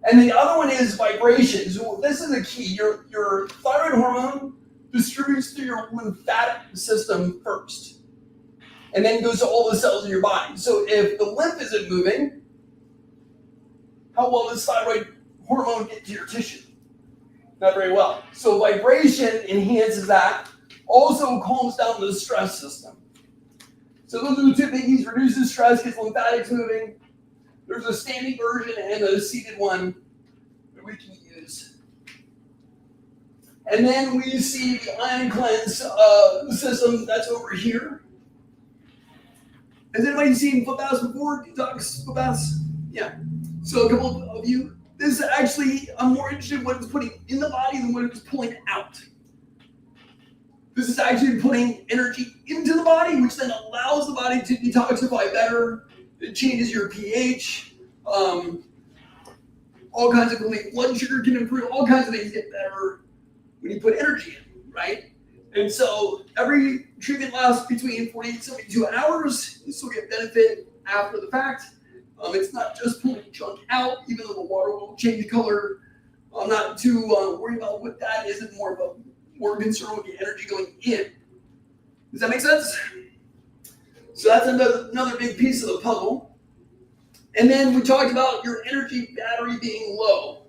And the other one is vibrations. So this is a key. Your thyroid hormone distributes through your lymphatic system first, and then goes to all the cells in your body. So if the lymph isn't moving, how well does thyroid hormone get to your tissue? Not very well. So vibration enhances that. Also calms down the stress system. So those are the two biggies. Reduces stress, gets lymphatics moving. There's a standing version and a seated one that we can use. And then we see the ion cleanse system that's over here. Has anybody seen foot baths before? Detox foot baths? Yeah. So a couple of you. This is actually, I'm more interested in what it's putting in the body than what it's pulling out. This is actually putting energy into the body, which then allows the body to detoxify better. It changes your pH. All kinds of things. Blood sugar can improve. All kinds of things get better when you put energy in, right? And so every treatment lasts between 48 and 72 hours. You still get benefit after the fact. It's not just pulling junk out, even though the water will change color. I'm not too worried about what that is. It's more concerned with the energy going in. Does that make sense? So that's another big piece of the puzzle. And then we talked about your energy battery being low,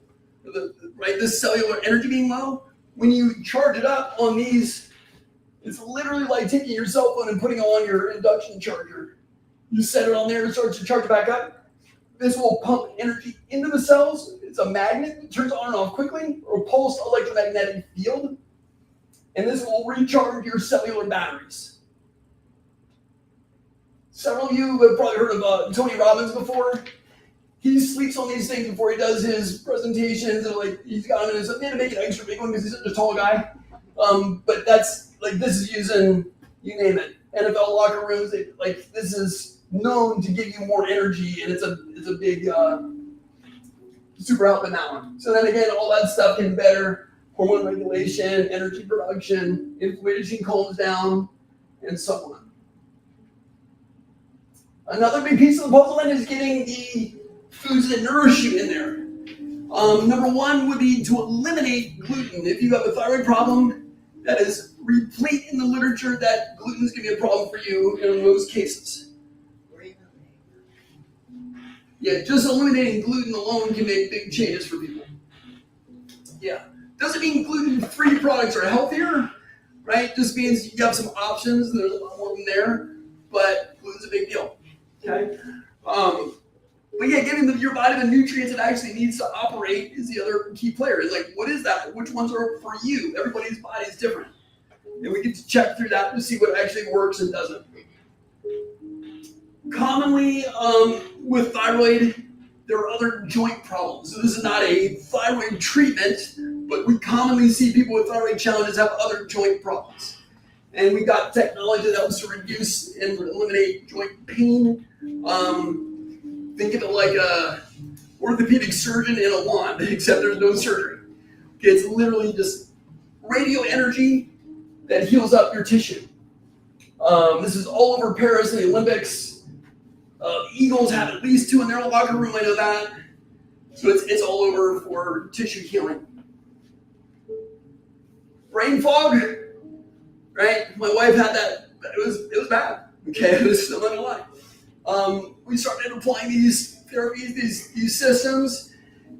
right? This cellular energy being low. When you charge it up on these, it's literally like taking your cell phone and putting it on your induction charger. You set it on there, it starts to charge back up. This will pump energy into the cells. It's a magnet. It turns on and off quickly, or a pulsed electromagnetic field. And this will recharge your cellular batteries. Several of you have probably heard of Tony Robbins before. He sleeps on these things before he does his presentations, and like he's got them in his. They had to make an extra big one because he's such a tall guy. But that's like this is using, you name it, NFL locker rooms. This is known to give you more energy, and it's a big super help in that one. So then again, all that stuff can better hormone regulation, energy production, inflammation calms down, and so on. Another big piece of the puzzle then is getting the foods that nourish you in there. Number one would be to eliminate gluten. If you have a thyroid problem, that is replete in the literature that gluten is going to be a problem for you in most cases. Yeah, just eliminating gluten alone can make big changes for people. Yeah. Doesn't mean gluten-free products are healthier, right? Just means you have some options, and there's a lot more of them there, but gluten's a big deal. Okay? But yeah, giving your body the nutrients it actually needs to operate is the other key player. It's like, what is that? Which ones are for you? Everybody's body is different. And we get to check through that to see what actually works and doesn't. Commonly, with thyroid, there are other joint problems. So this is not a thyroid treatment, but we commonly see people with thyroid challenges have other joint problems. And we got technology that helps to reduce and eliminate joint pain. Think of it like a orthopedic surgeon in a wand, except there's no surgery. It's literally just radio energy that heals up your tissue. This is all over Paris in the Olympics. The Eagles have at least 2 in their locker room, I know that. So it's all over for tissue healing. Brain fog, right? My wife had that. It was bad. Okay, I'm not gonna lie. We started applying these therapies, these systems,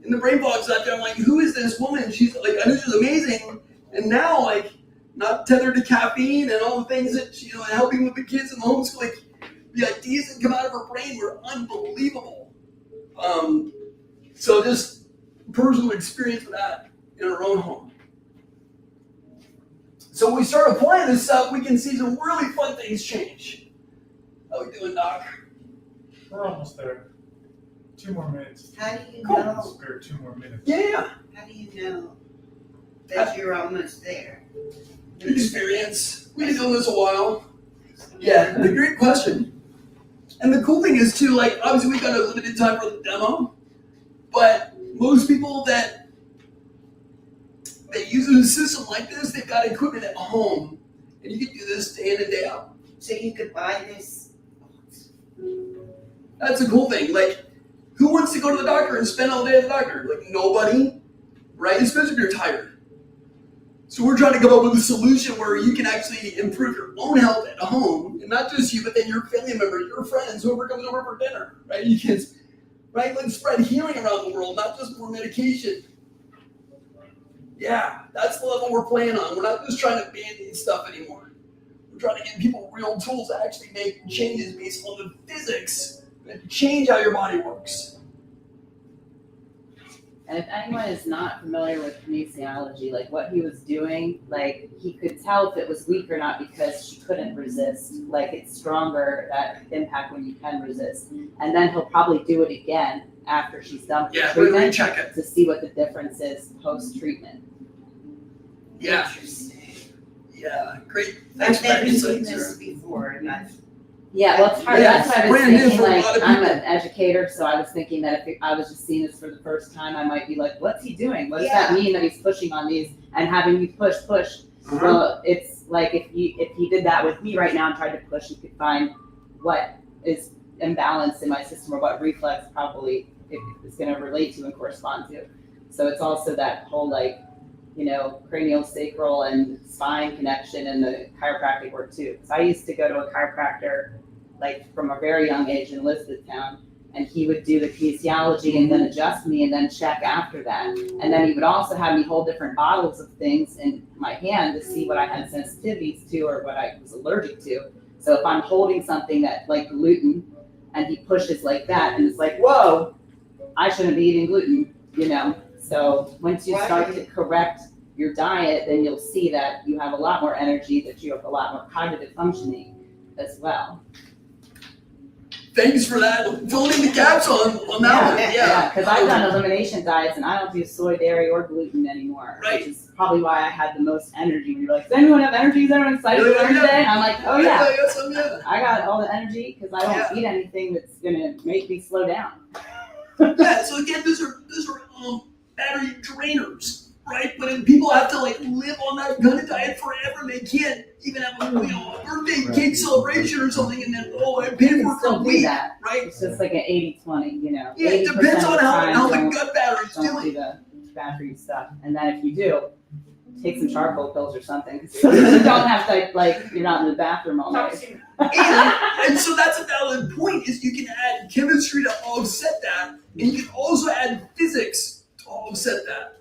and the brain fog's out there. I'm like, who is this woman? She's like, I knew she was amazing, and now like not tethered to caffeine and all the things that she, helping with the kids in the homeschool. Like, the ideas that come out of her brain were unbelievable. So just personal experience with that in our own home. So when we start applying this stuff, we can see some really fun things change. How we doing, Doc? We're almost there. 2 more minutes. How do you Cool. know? Spare 2 more minutes. Yeah, How do you know that you're almost there? experience. We've been doing this a while. Yeah, the great question. And the cool thing is too, like, obviously we got a limited time for the demo, but most people that use a system like this, they've got equipment at home, and you can do this day in and day out. So you could buy this. That's a cool thing. Like, who wants to go to the doctor and spend all day at the doctor? Like, nobody, right? Especially if you're tired. So we're trying to come up with a solution where you can actually improve your own health at home, and not just you, but then your family members, your friends, whoever comes over for dinner, right? You can, right? Let's spread healing around the world, not just more medication. Yeah, that's the level we're playing on. We're not just trying to band-aid stuff anymore. We're trying to give people real tools to actually make changes based on the physics that change how your body works. And if anyone is not familiar with kinesiology, like what he was doing, like he could tell if it was weak or not because she couldn't resist. Like it's stronger, that impact when you can resist. And then he'll probably do it again after she's done with the Yeah, we're gonna treatment check it. to see what the difference is post-treatment. Yeah. Yeah, great. I've Thanks for that never seen insight, this Sarah. before, and I've Yeah, well, it's hard. Yeah, That's why I was brand new thinking, for a like, lot of I'm people. an educator, so I was thinking that if I was just seeing this for the first time, I might be like, what's he doing? What does that mean that he's pushing on these and having you push? Well, it's like if he did that with me right now and tried to push, he could find what is imbalanced in my system or what reflex probably it is going to relate to and correspond to. So it's also that whole cranial sacral and spine connection and the chiropractic work too. So I used to go to a chiropractor like from a very young age in Elizabethtown, and he would do the kinesiology and then adjust me and then check after that. And then he would also have me hold different bottles of things in my hand to see what I had sensitivities to or what I was allergic to. So if I'm holding something that like gluten and he pushes like that and it's like, whoa, I shouldn't be eating gluten, So once you start to correct your diet, then you'll see that you have a lot more energy, that you have a lot more cognitive functioning as well. Thanks for that. Filling in the gaps on that one. Yeah. Because I've done elimination diets and I don't do soy, dairy, or gluten anymore. Right. Which is probably why I had the most energy. When you're like, does anyone have energy? Is anyone excited for Thursday? And I'm like, oh yeah. Yeah. I got all the energy because I don't eat anything that's going to make me slow down. Yeah, so again, those are battery drainers, right? But if people have to like live on that kind of diet forever, they can't even have a a birthday cake celebration or something, and then I paid You for can it for a still do week, that. right? It's just like an 80-20, Yeah, 80% it depends on of the time, how the don't- gut battery's don't do doing. the battery stuff. And then if you do, take some charcoal pills or something. 'Cause you don't have to, like, you're not in the bathroom all day. And so that's a valid point, is you can add chemistry to offset that, and you can also add physics to offset that.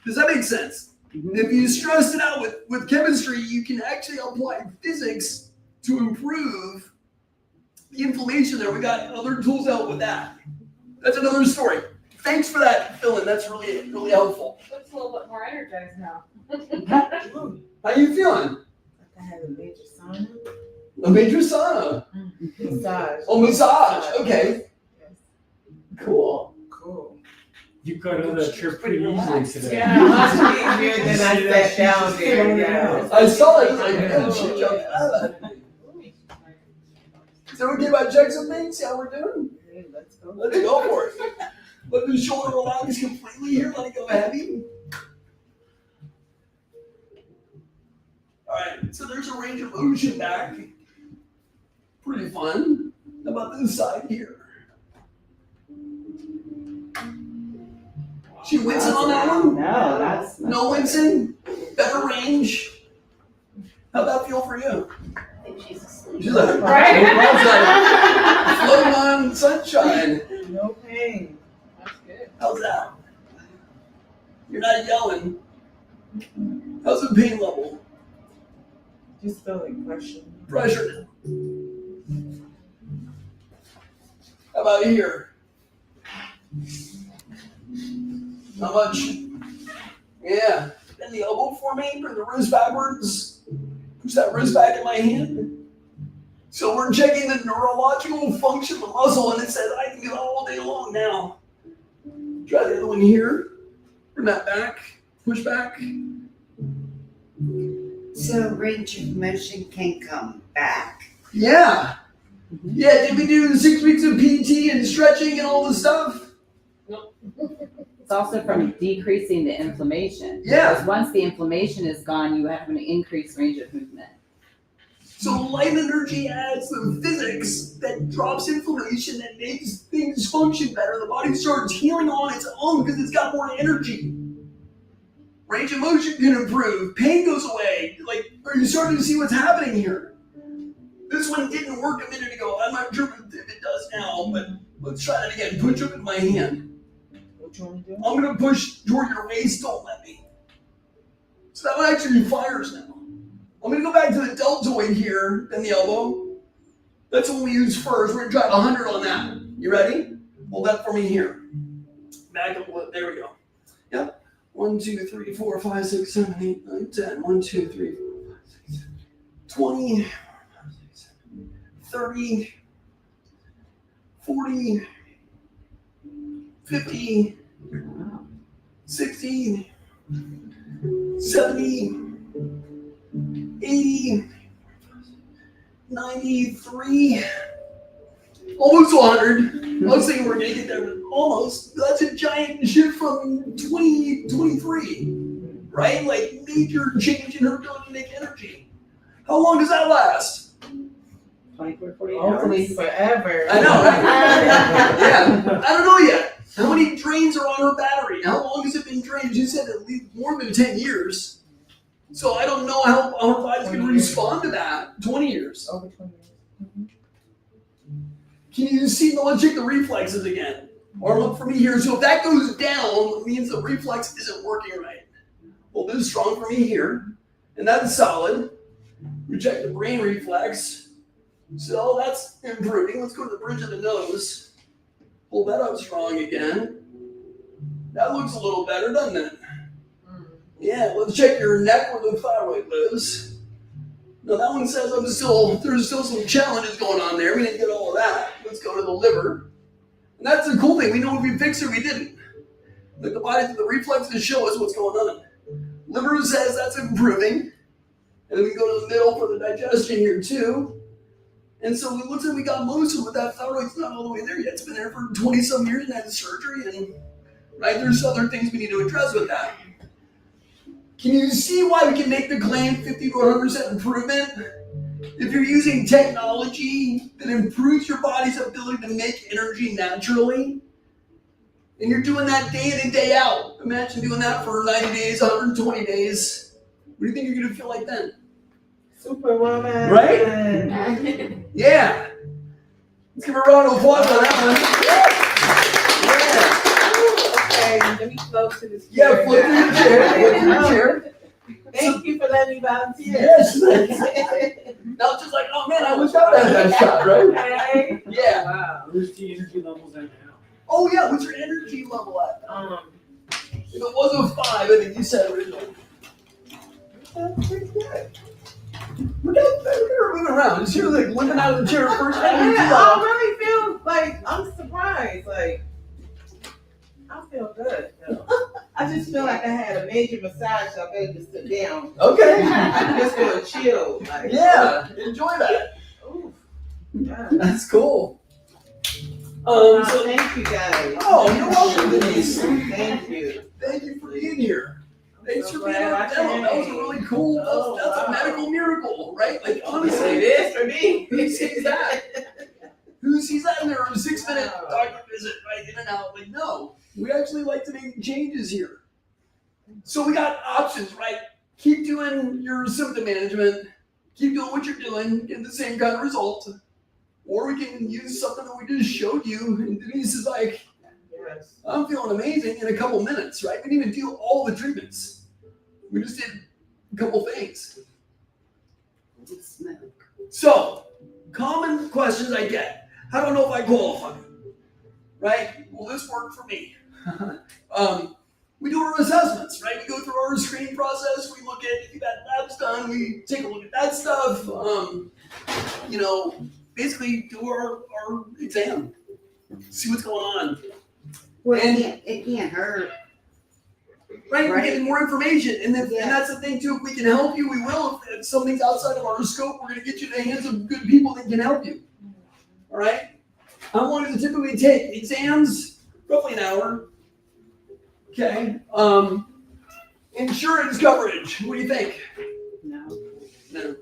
Does that make sense? If you stress it out with chemistry, you can actually apply physics to improve the inflammation there. We got other tools out with that. That's another story. Thanks for that, Phil, and that's really, really helpful. Looks a little bit more energized now. How you feeling? I had a major sauna. A major sauna. Massage. Oh, massage. Okay. Yes. Cool. Cool. You got out of that chair pretty easily relaxed. today. Yeah, much easier than I sat down there. Yeah. I saw that. I was like, oh, shit, jumped out of that thing. So we get about check some things, see how we're doing? Hey, let's go. Let's go for it. Let the shoulder relax completely here, let it go heavy. Alright, so there's a range of motion back. Pretty fun. How about this side here? She wincing on that one? No, that's. No wincing? Better range? How'd that feel for you? I think she's asleep. She's like, Right. floating on sunshine. No pain. That's good. How's that? You're not yelling. How's the pain level? Just feel like pressure. Pressure. How about here? How much? Yeah. Bend the elbow for me. Bring the wrist backwards. Push that wrist back in my hand. So we're checking the neurological function of the muscle, and it says I can do that all day long now. Try the other one here. Bring that back. Push back. So range of motion can come back. Yeah. Yeah, did we do 6 weeks of PT and stretching and all the stuff? It's also from decreasing the inflammation. Yeah. Because once the inflammation is gone, you have an increased range of movement. So light energy adds the physics that drops inflammation, that makes things function better. The body starts healing on its own because it's got more energy. Range of motion can improve. Pain goes away. Like, are you starting to see what's happening here? This one didn't work a minute ago. I'm not sure if it does now, but let's try that again. Push up with my hand. What you want to do? I'm gonna push toward your waist. Don't let me. So that one actually fires now. I'm gonna go back to the deltoid here and the elbow. That's what we use first. We're gonna try 100 on that. You ready? Hold that for me here. Back up. There we go. Yep. 1, 2, 3, 4, 5, 6, 7, 8, 9, 10. 1, 2, 3, 4, 5, 6, 7, 20, 30, 40, 50, 60, 70, 80, 93, almost 100. I was thinking we're gonna get there, but almost. That's a giant shift from 2023, right? Like major change in her ability to make energy. How long does that last? 24, 48 Hopefully hours. forever. I know, right? Yeah, I don't know yet. How many drains are on her battery? How long has it been drained? You said at least more than 10 years. So I don't know how her body's going to 20 years. respond to that. 20 years. Over 20 years. Can you see? Let's check the reflexes again. Or look for me here. So if that goes down, it means the reflex isn't working right. Well, this is strong for me here. And that's solid. We check the brain reflex. So that's improving. Let's go to the bridge of the nose. Pull that up strong again. That looks a little better, doesn't it? Yeah, let's check your neck where the thyroid lives. Now that one says there's still some challenges going on there. We didn't get all of that. Let's go to the liver. And that's the cool thing. We know if we fixed it, we didn't. Like the reflexes show us what's going on. Liver says that's improving. And then we go to the middle for the digestion here too. And so it looks like we got most of it, but that thyroid's not all the way there yet. It's been there for 20 some years and had surgery, and right, there's other things we need to address with that. Can you see why we can make the claim 50 to 100% improvement? If you're using technology that improves your body's ability to make energy naturally, and you're doing that day in and day out, imagine doing that for 90 days, 120 days. What do you think you're going to feel like then? Superwoman. Right? Yeah. Let's give a round of applause for that one. Okay, let me float to this Yeah, chair. flip through your chair. Flip through your chair. Thank you for letting me volunteer. Yes. Now it's just like, oh man, I wish I had that shot, right? Okay. Yeah. Wow. Where's the energy levels at now? Oh yeah, what's your energy level at? If it was a 5, I think you said originally. That's pretty good. Look at her moving around. Just here, like looking out of the chair first. Energy I level. really feel like I'm surprised. Like I feel good. Though. I just feel like I had a major massage, so I better just sit down. Okay. I just feel chilled. Like Yeah, enjoy that. Ooh. Yeah. That's cool. So, Thank you guys. oh, you're welcome, Denise. Thank you. Thank you for being here. Thanks so for being glad on I the demo. That was a came. really cool. Oh, That's a wow. medical miracle, right? Like It honestly, is for me. who sees that? Who sees that in their 6-minute Wow. doctor visit, right? In and out. Like, no, we actually like to make changes here. So we got options, right? Keep doing your symptom management. Keep doing what you're doing, get the same kind of result. Or we can use something that we just showed you. And Denise is like, Yes. I'm feeling amazing in a couple minutes, right? We didn't even do all the treatments. We just did a couple things. So, common questions I get. I don't know if I qualify, right? Will this work for me? We do our assessments, right? We go through our screening process. We look at if you've had labs done. We take a look at that stuff. Basically do our exam, see what's going on. Well, And- it can't hurt. Right, we're Right. getting more information, and Yeah. and that's the thing too. If we can help you, we will. If something's outside of our scope, we're going to get you in the hands of good people that can help you. All right. How long does it typically take? Exams, roughly an hour. Okay. Insurance coverage. What do you think? No. No.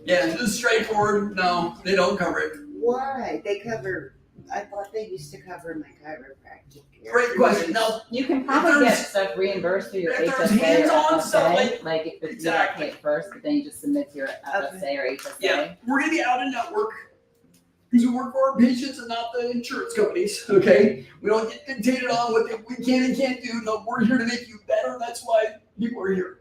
Yeah, just straightforward. No, they don't cover it. Why? They cover, I thought they used to cover my chiropractic. Great question. Now, You can probably get there's- stuff reimbursed through your if there's HSA hands-on or stuff, FSA. Like if it's Exactly. you don't pay it first, but then you just submit to your FSA or HSA. yeah, we're going to be out of network because we work for our patients and not the insurance companies. Okay, we don't get dictated on what we can and can't do. No, we're here to make you better. That's why people are here.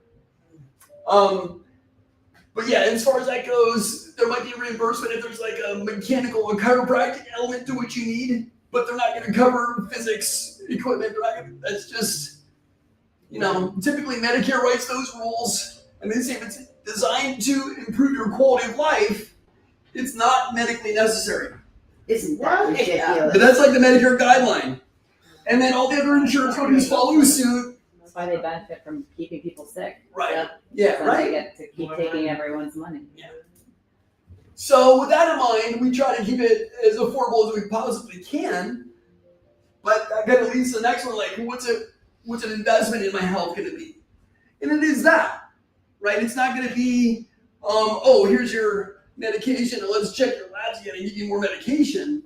But yeah, as far as that goes, there might be a reimbursement if there's like a mechanical, a chiropractic element to what you need, but they're not going to cover physics equipment. They're not gonna, that's just, typically Medicare writes those rules, and they say if it's designed to improve your quality of life, it's not medically necessary. Isn't that What? ridiculous? But that's like the Medicare guideline. And then all the other insurance companies follow suit. That's why they benefit from keeping people sick. Right. Yeah, So right. they get to keep taking everyone's money. So with that in mind, we try to keep it as affordable as we possibly can. But that kind of leads to the next one, like what's an investment in my health going to be? And it is that, right? It's not going to be, here's your medication and let's check your labs again and give you more medication.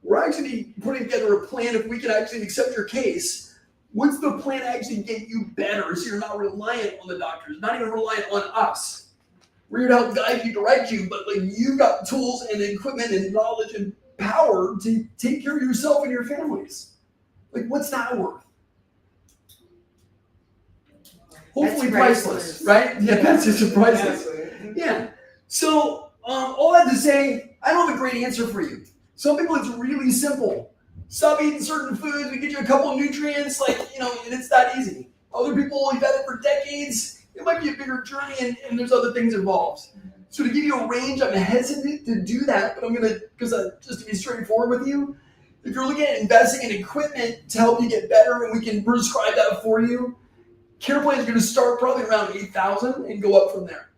We're actually putting together a plan if we can actually accept your case. What's the plan to actually get you better so you're not reliant on the doctors, not even reliant on us? We're here to help guide you, direct you, but like you've got tools and equipment and knowledge and power to take care of yourself and your families. Like what's that worth? Hopefully That's priceless, priceless. right? Yeah, that's just priceless. Yeah. So all that to say, I don't have a great answer for you. Some people it's really simple. Stop eating certain foods, we get you a couple nutrients, and it's that easy. Other people, you've had it for decades, it might be a bigger journey and there's other things involved. So to give you a range, I'm hesitant to do that, but I'm gonna, just to be straightforward with you, if you're looking at investing in equipment to help you get better and we can prescribe that for you, care plan is gonna start probably around 8,000 and go up from there.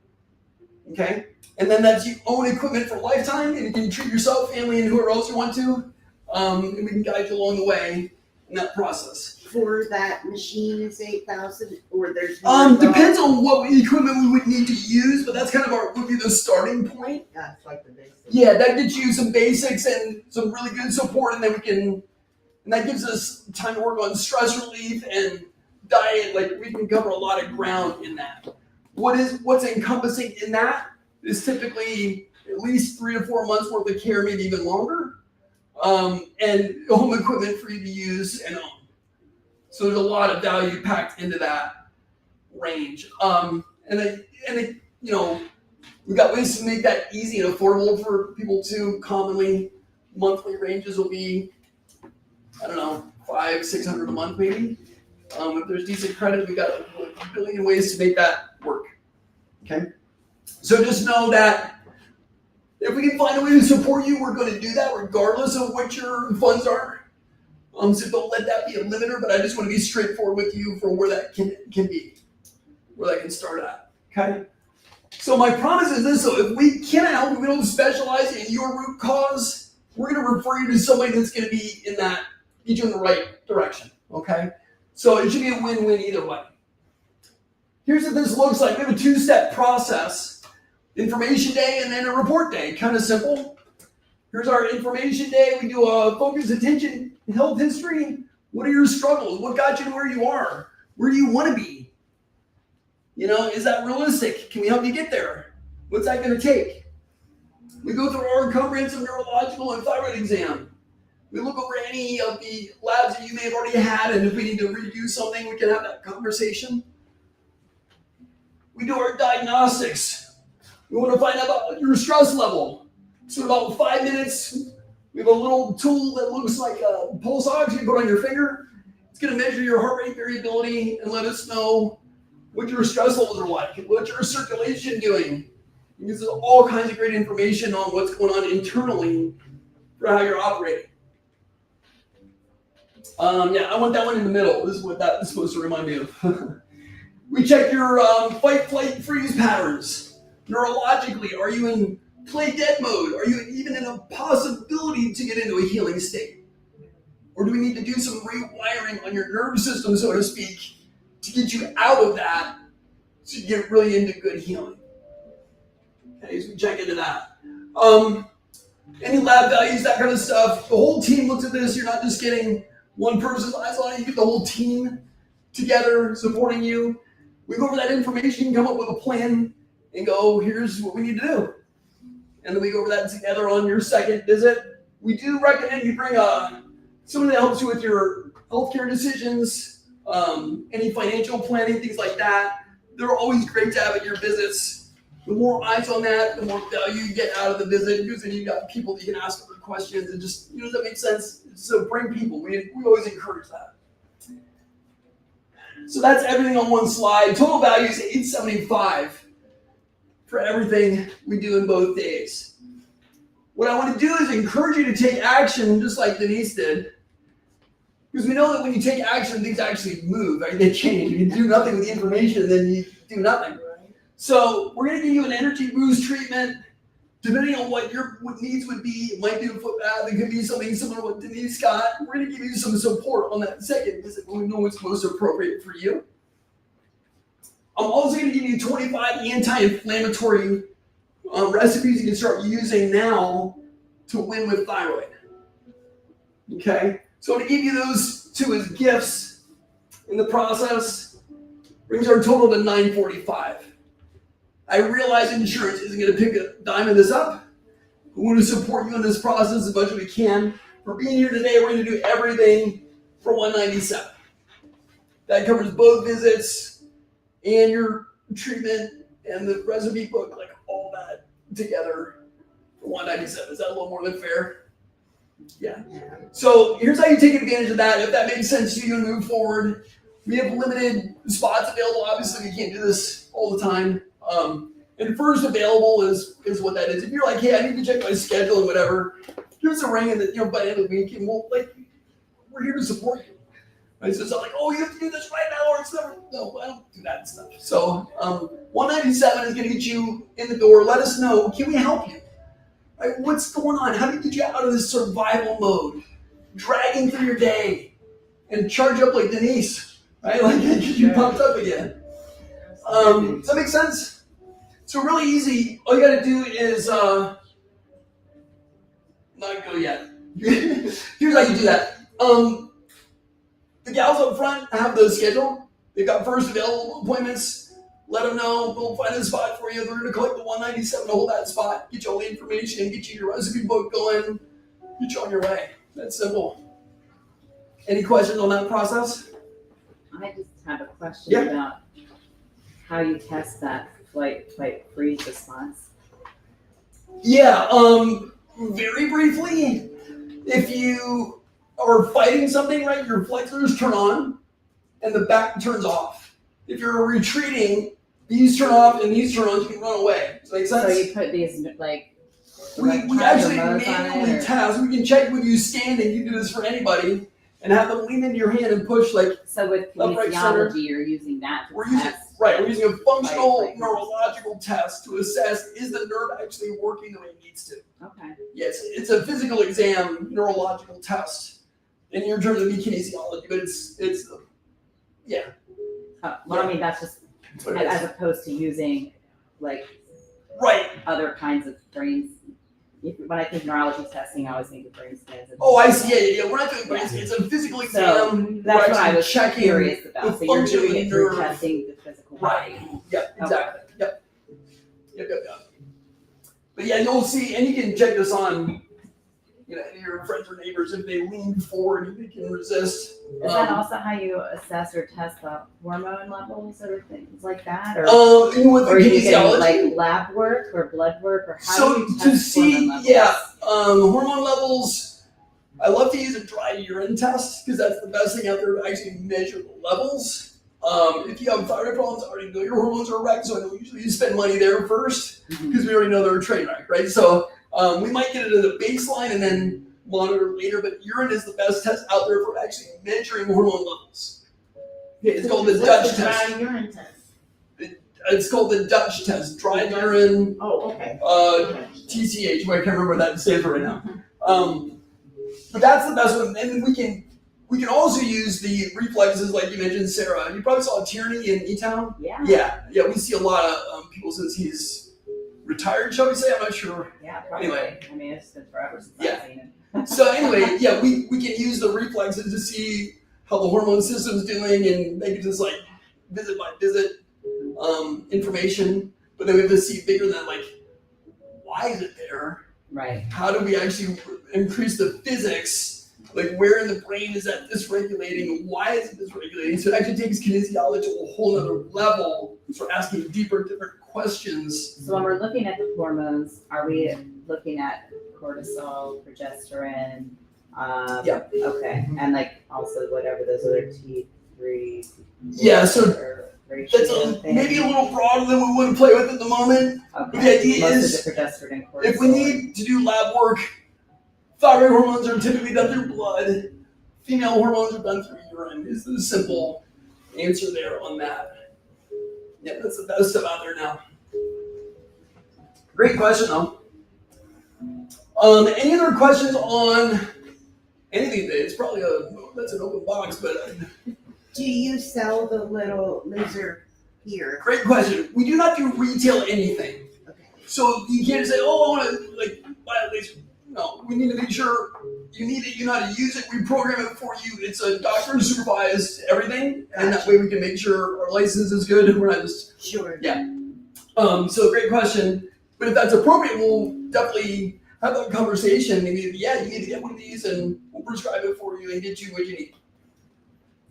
Okay? And then that's you own equipment for a lifetime, and you can treat yourself, family, and whoever else you want to. And we can guide you along the way in that process. For that machine is 8,000, or there's more Depends on what equipment we would need to use, but that's kind of would be the starting point. That's like the basic. Yeah, that gets you some basics and some really good support, and then and that gives us time to work on stress relief and diet. Like we can cover a lot of ground in that. What's encompassing in that is typically at least 3 to 4 months worth of care, maybe even longer, and home equipment for you to use and own. So there's a lot of value packed into that range. And then, we've got ways to make that easy and affordable for people too. Commonly, monthly ranges will be, I don't know, $500-600 a month maybe. If there's decent credit, we got a billion ways to make that work. Okay. So just know that if we can find a way to support you, we're going to do that regardless of what your funds are. So don't let that be a limiter, but I just want to be straightforward with you for where that can be, where that can start at. Okay. So my promise is this: so if we can't help, we don't specialize in your root cause, we're going to refer you to somebody that's going to be in that, get you in the right direction. Okay. So it should be a win-win either way. Here's what this looks like. We have a 2-step process: information day and then a report day. Kind of simple. Here's our information day. We do a focus, attention, health history. What are your struggles? What got you to where you are? Where do you want to be? Is that realistic? Can we help you get there? What's that going to take? We go through our comprehensive neurological and thyroid exam. We look over any of the labs that you may have already had, and if we need to redo something, we can have that conversation. We do our diagnostics. We want to find out about your stress level. So in about 5 minutes, we have a little tool that looks like a pulse ox you can put on your finger. It's going to measure your heart rate variability and let us know what your stress levels are like, what's your circulation doing. It gives us all kinds of great information on what's going on internally for how you're operating. I want that one in the middle. This is what that is supposed to remind me of. We check your fight, flight, freeze patterns. Neurologically, are you in play dead mode? Are you even in a possibility to get into a healing state? Or do we need to do some rewiring on your nervous system, so to speak, to get you out of that so you get really into good healing? Okay, so we check into that. Any lab values, that kind of stuff. The whole team looks at this. You're not just getting one person's eyes on it. You get the whole team together supporting you. We go over that information, come up with a plan, and go, here's what we need to do. And then we go over that together on your second visit. We do recommend you bring someone that helps you with your healthcare decisions, any financial planning, things like that. They're always great to have at your visits. The more eyes on that, the more value you get out of the visit, because then you got people that you can ask other questions and just, does that make sense? So bring people. We always encourage that. So that's everything on one slide. Total value is $875 for everything we do in both days. What I want to do is encourage you to take action, just like Denise did, because we know that when you take action, things actually move. Right? They change. You do nothing with the information, then you do nothing. So we're going to give you an energy boost treatment. Depending on what your needs would be, it might be a foot bath. It could be something similar to what Denise got. We're going to give you some support on that second visit when we know what's most appropriate for you. I'm also going to give you 25 anti-inflammatory recipes you can start using now to win with thyroid. Okay? So I'm going to give you those 2 as gifts in the process. Brings our total to $945. I realize insurance isn't going to pick a dime of this up. We want to support you in this process as much as we can. For being here today, we're going to do everything for $197. That covers both visits and your treatment and the recipe book, like all that together for $197. Is that a little more than fair? Yeah. So here's how you take advantage of that. If that makes sense to you and move forward, we have limited spots available. Obviously, we can't do this all the time. And first available is what that is. If you're like, hey, I need to check my schedule and whatever, give us a ring, and by the end of the week, and we're here to support you. Right? So it's not like, oh, you have to do this right now or it's never. No, I don't do that stuff. So 197 is going to get you in the door. Let us know. Can we help you? Right? What's going on? How do we get you out of this survival mode? Dragging through your day and charge up like Denise, right? Like get you pumped up again. Does that make sense? So really easy. All you got to do is not go yet. Here's how you do that. The gals up front have the schedule. They've got first available appointments. Let them know. We'll find a spot for you. They're going to collect the 197 to hold that spot. Get you all the information. Get you your recipe book going. Get you on your way. That's simple. Any questions on that process? I just have a question Yeah. about how you test that flight freeze response. Yeah. Very briefly, if you are fighting something, right, your flexors turn on and the back turns off. If you're retreating, these turn off and these turn on. You can run away. Does that make sense? So you put these like We actually modes on it, manually or- test. We can check with you standing. You can do this for anybody and have them lean into your hand and push like So with Upright center. kinesiology, you're using that to we're using. test. Right, we're using a functional Right. neurological test to assess is the nerve actually working the way it needs to. Okay. Yes, it's a physical exam, neurological test. In your terms of kinesiology, but it's yeah. Well, I mean, that's just That's what it as is. opposed to using like Right. other kinds of brains. When I think neurology testing, I always think of brain scans. Oh, I see. Yeah. We're not doing brain scans. It's a physical So exam. that's We're what I actually was checking curious about. the So you're function of doing the it through nerve. testing the physical Right. body. Yep. Exactly. Yep. But yeah, you'll see, and you can check this on, any of your friends or neighbors if they lean forward and they can resist. Is that also how you assess or test the hormone levels or things like that? Or, With the or are you getting kinesiology. like lab work or blood work, or how So do you to test see, hormone levels? yeah, hormone levels. I love to use a dry urine test because that's the best thing out there to actually measure the levels. If you have thyroid problems, I already know your hormones are wrecked, so I know usually you spend money there first Mhm. because we already know they're a train wreck, right? So we might get it at a baseline and then monitor later, but urine is the best test out there for actually measuring hormone levels. Okay, it's called the What's Dutch the test. dry urine test? It's called the Dutch test. Dry urine. Oh, okay. TCH, I can't remember that stands for right now. But that's the best one. And we can also use the reflexes like you mentioned, Sarah. You probably saw Tierney in E-Town. Yeah. Yeah, we see a lot of people since he's retired, shall we say? I'm not sure. Yeah, probably. Anyway. I mean, it's been forever since Yeah. I've seen it. So anyway, yeah, we can use the reflexes to see how the hormone system's doing and maybe just like visit by visit information. But then we have to see bigger than like, why is it there? Right. How do we actually increase the physics? Like where in the brain is that dysregulating? Why is it dysregulating? So it actually takes kinesiology to a whole other level. So we're asking deeper, different questions. So when we're looking at the hormones, are we looking at cortisol, progesterone? Yeah. Okay. And like also whatever those other T3. Yeah, so or ratio that's thing. maybe a little broader than we want to play with at the moment. Okay. the idea Most is of the progesterone and cortisol. If we need to do lab work, thyroid hormones are typically done through blood. Female hormones are done through urine. Is the simple answer there on that. Yeah, that's the best stuff out there now. Great question, though. Any other questions on anything today? It's probably that's an open box, but Do you sell the little laser here? great question. We do not do retail anything. Okay. So you can't say, oh, I want to buy a laser. No, we need to make sure you need it, you know how to use it, we program it for you. It's a doctor supervised everything, and that way we can make sure our license is good and we're not just Sure. so great question. But if that's appropriate, we'll definitely have that conversation. Maybe, yeah, you need to get one of these and we'll prescribe it for you and get you what you need.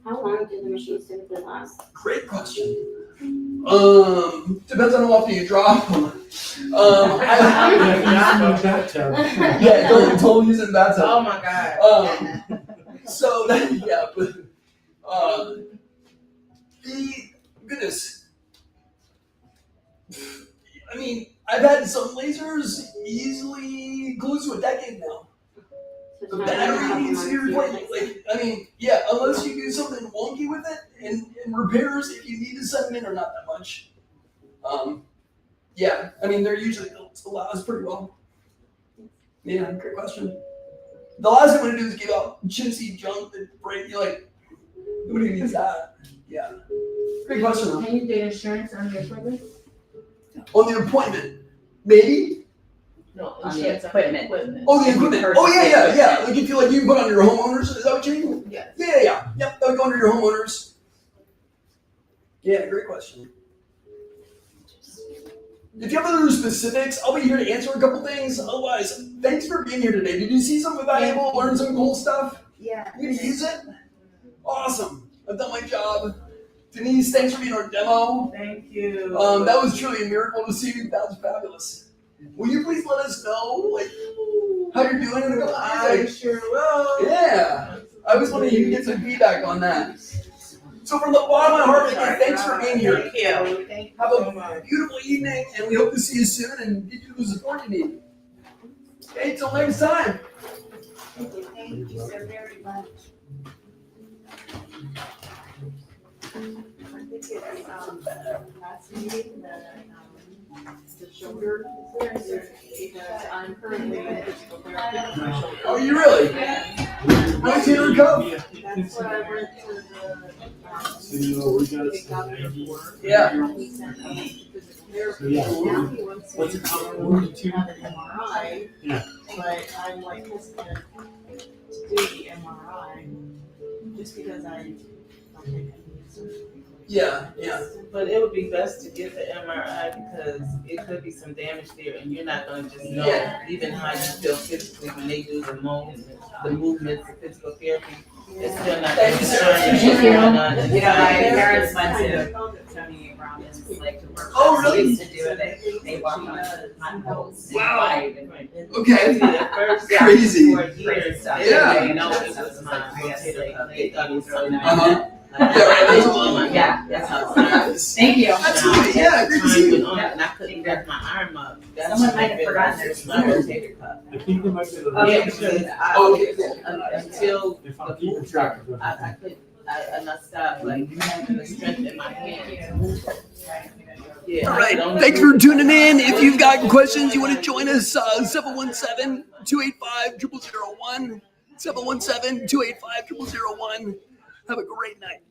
How long do the machines typically last? Great question. Depends on how often you drop them. Yeah, don't use it in the bathtub. Oh my God. So yeah, but the goodness. I mean, I've had some lasers easily close to a decade now. So The battery needs to be replaced. Like, I mean, yeah, unless you do something wonky with it, and repairs, if you need to send them in, are not that much. Yeah, I mean, they're usually allows pretty well. Yeah, great question. The last thing I'm gonna do is give out chintzy junk that break you like. Nobody needs that. Yeah. Great question. Though. Can you get insurance on your equipment? On the appointment, maybe. No, On the insurance equipment. Oh, the If you equipment. purchase Oh, yeah, the yeah, yeah. equipment. Like if you like, you can put on your homeowners. Is that what you mean? Yes. Yeah. Yep, that would go under your homeowners. Yeah, great question. If you have other specifics, I'll be here to answer a couple things. Otherwise, thanks for being here today. Did you see something valuable? Learn some cool stuff? Yeah. You gonna use it? Awesome. I've done my job. Denise, thanks for being our demo. Thank you. That was truly a miracle to see you. That was fabulous. Will you please let us know, like, how you're doing in a couple I days? sure will. Yeah. I was wondering if you could get some feedback on that. So from the bottom of my heart, again, thanks for being here. Thank you. Thank you Have so a much. beautiful evening, and we hope to see you soon and give you the support you need. Okay, till next time. Thank you so very much. I think it was, last meeting, the shoulder, because I'm currently in physical therapy for my shoulder. Oh, you really? Rotator cuff? That's what I went to So, you know, we got pick up before. Yeah. He sent me to physical therapy. So, yeah. Now he wants What's me it to called? go 42? have an MRI. Yeah. But I'm like hesitant to do the MRI just because I think I need surgery. Yeah. But it would be best to get the MRI because it could be some damage there and you're not gonna just know Yeah. even how you feel physically when they do the movements of physical therapy. It's still not. Thank you, sir. Thank you. You know, my Yeah. parents went to Tony Robbins, like, to work. Oh, really? They used to do it. They walk on poles. and Wow. fight and Okay. At first, Crazy. for years, stuff. Yeah. you know, it was my rotator cuff. They thought it was so nice. Uh-huh. Yeah, right. That's all. Yeah, that's how. Nice. Thank you. Absolutely. Yeah, great to see you. And I couldn't get my arm up. That's Someone might when I have realized forgotten it's my rotator cuff. I think there might be a little. Okay. Yeah, because Okay, cool. until If I'm keeping track of it. I couldn't, I messed up, like, having the strength in my hands. Yeah. All right. Thanks for tuning in. If you've got questions, you want to join us, 717-285-0001. 717-285-0001. Have a great night.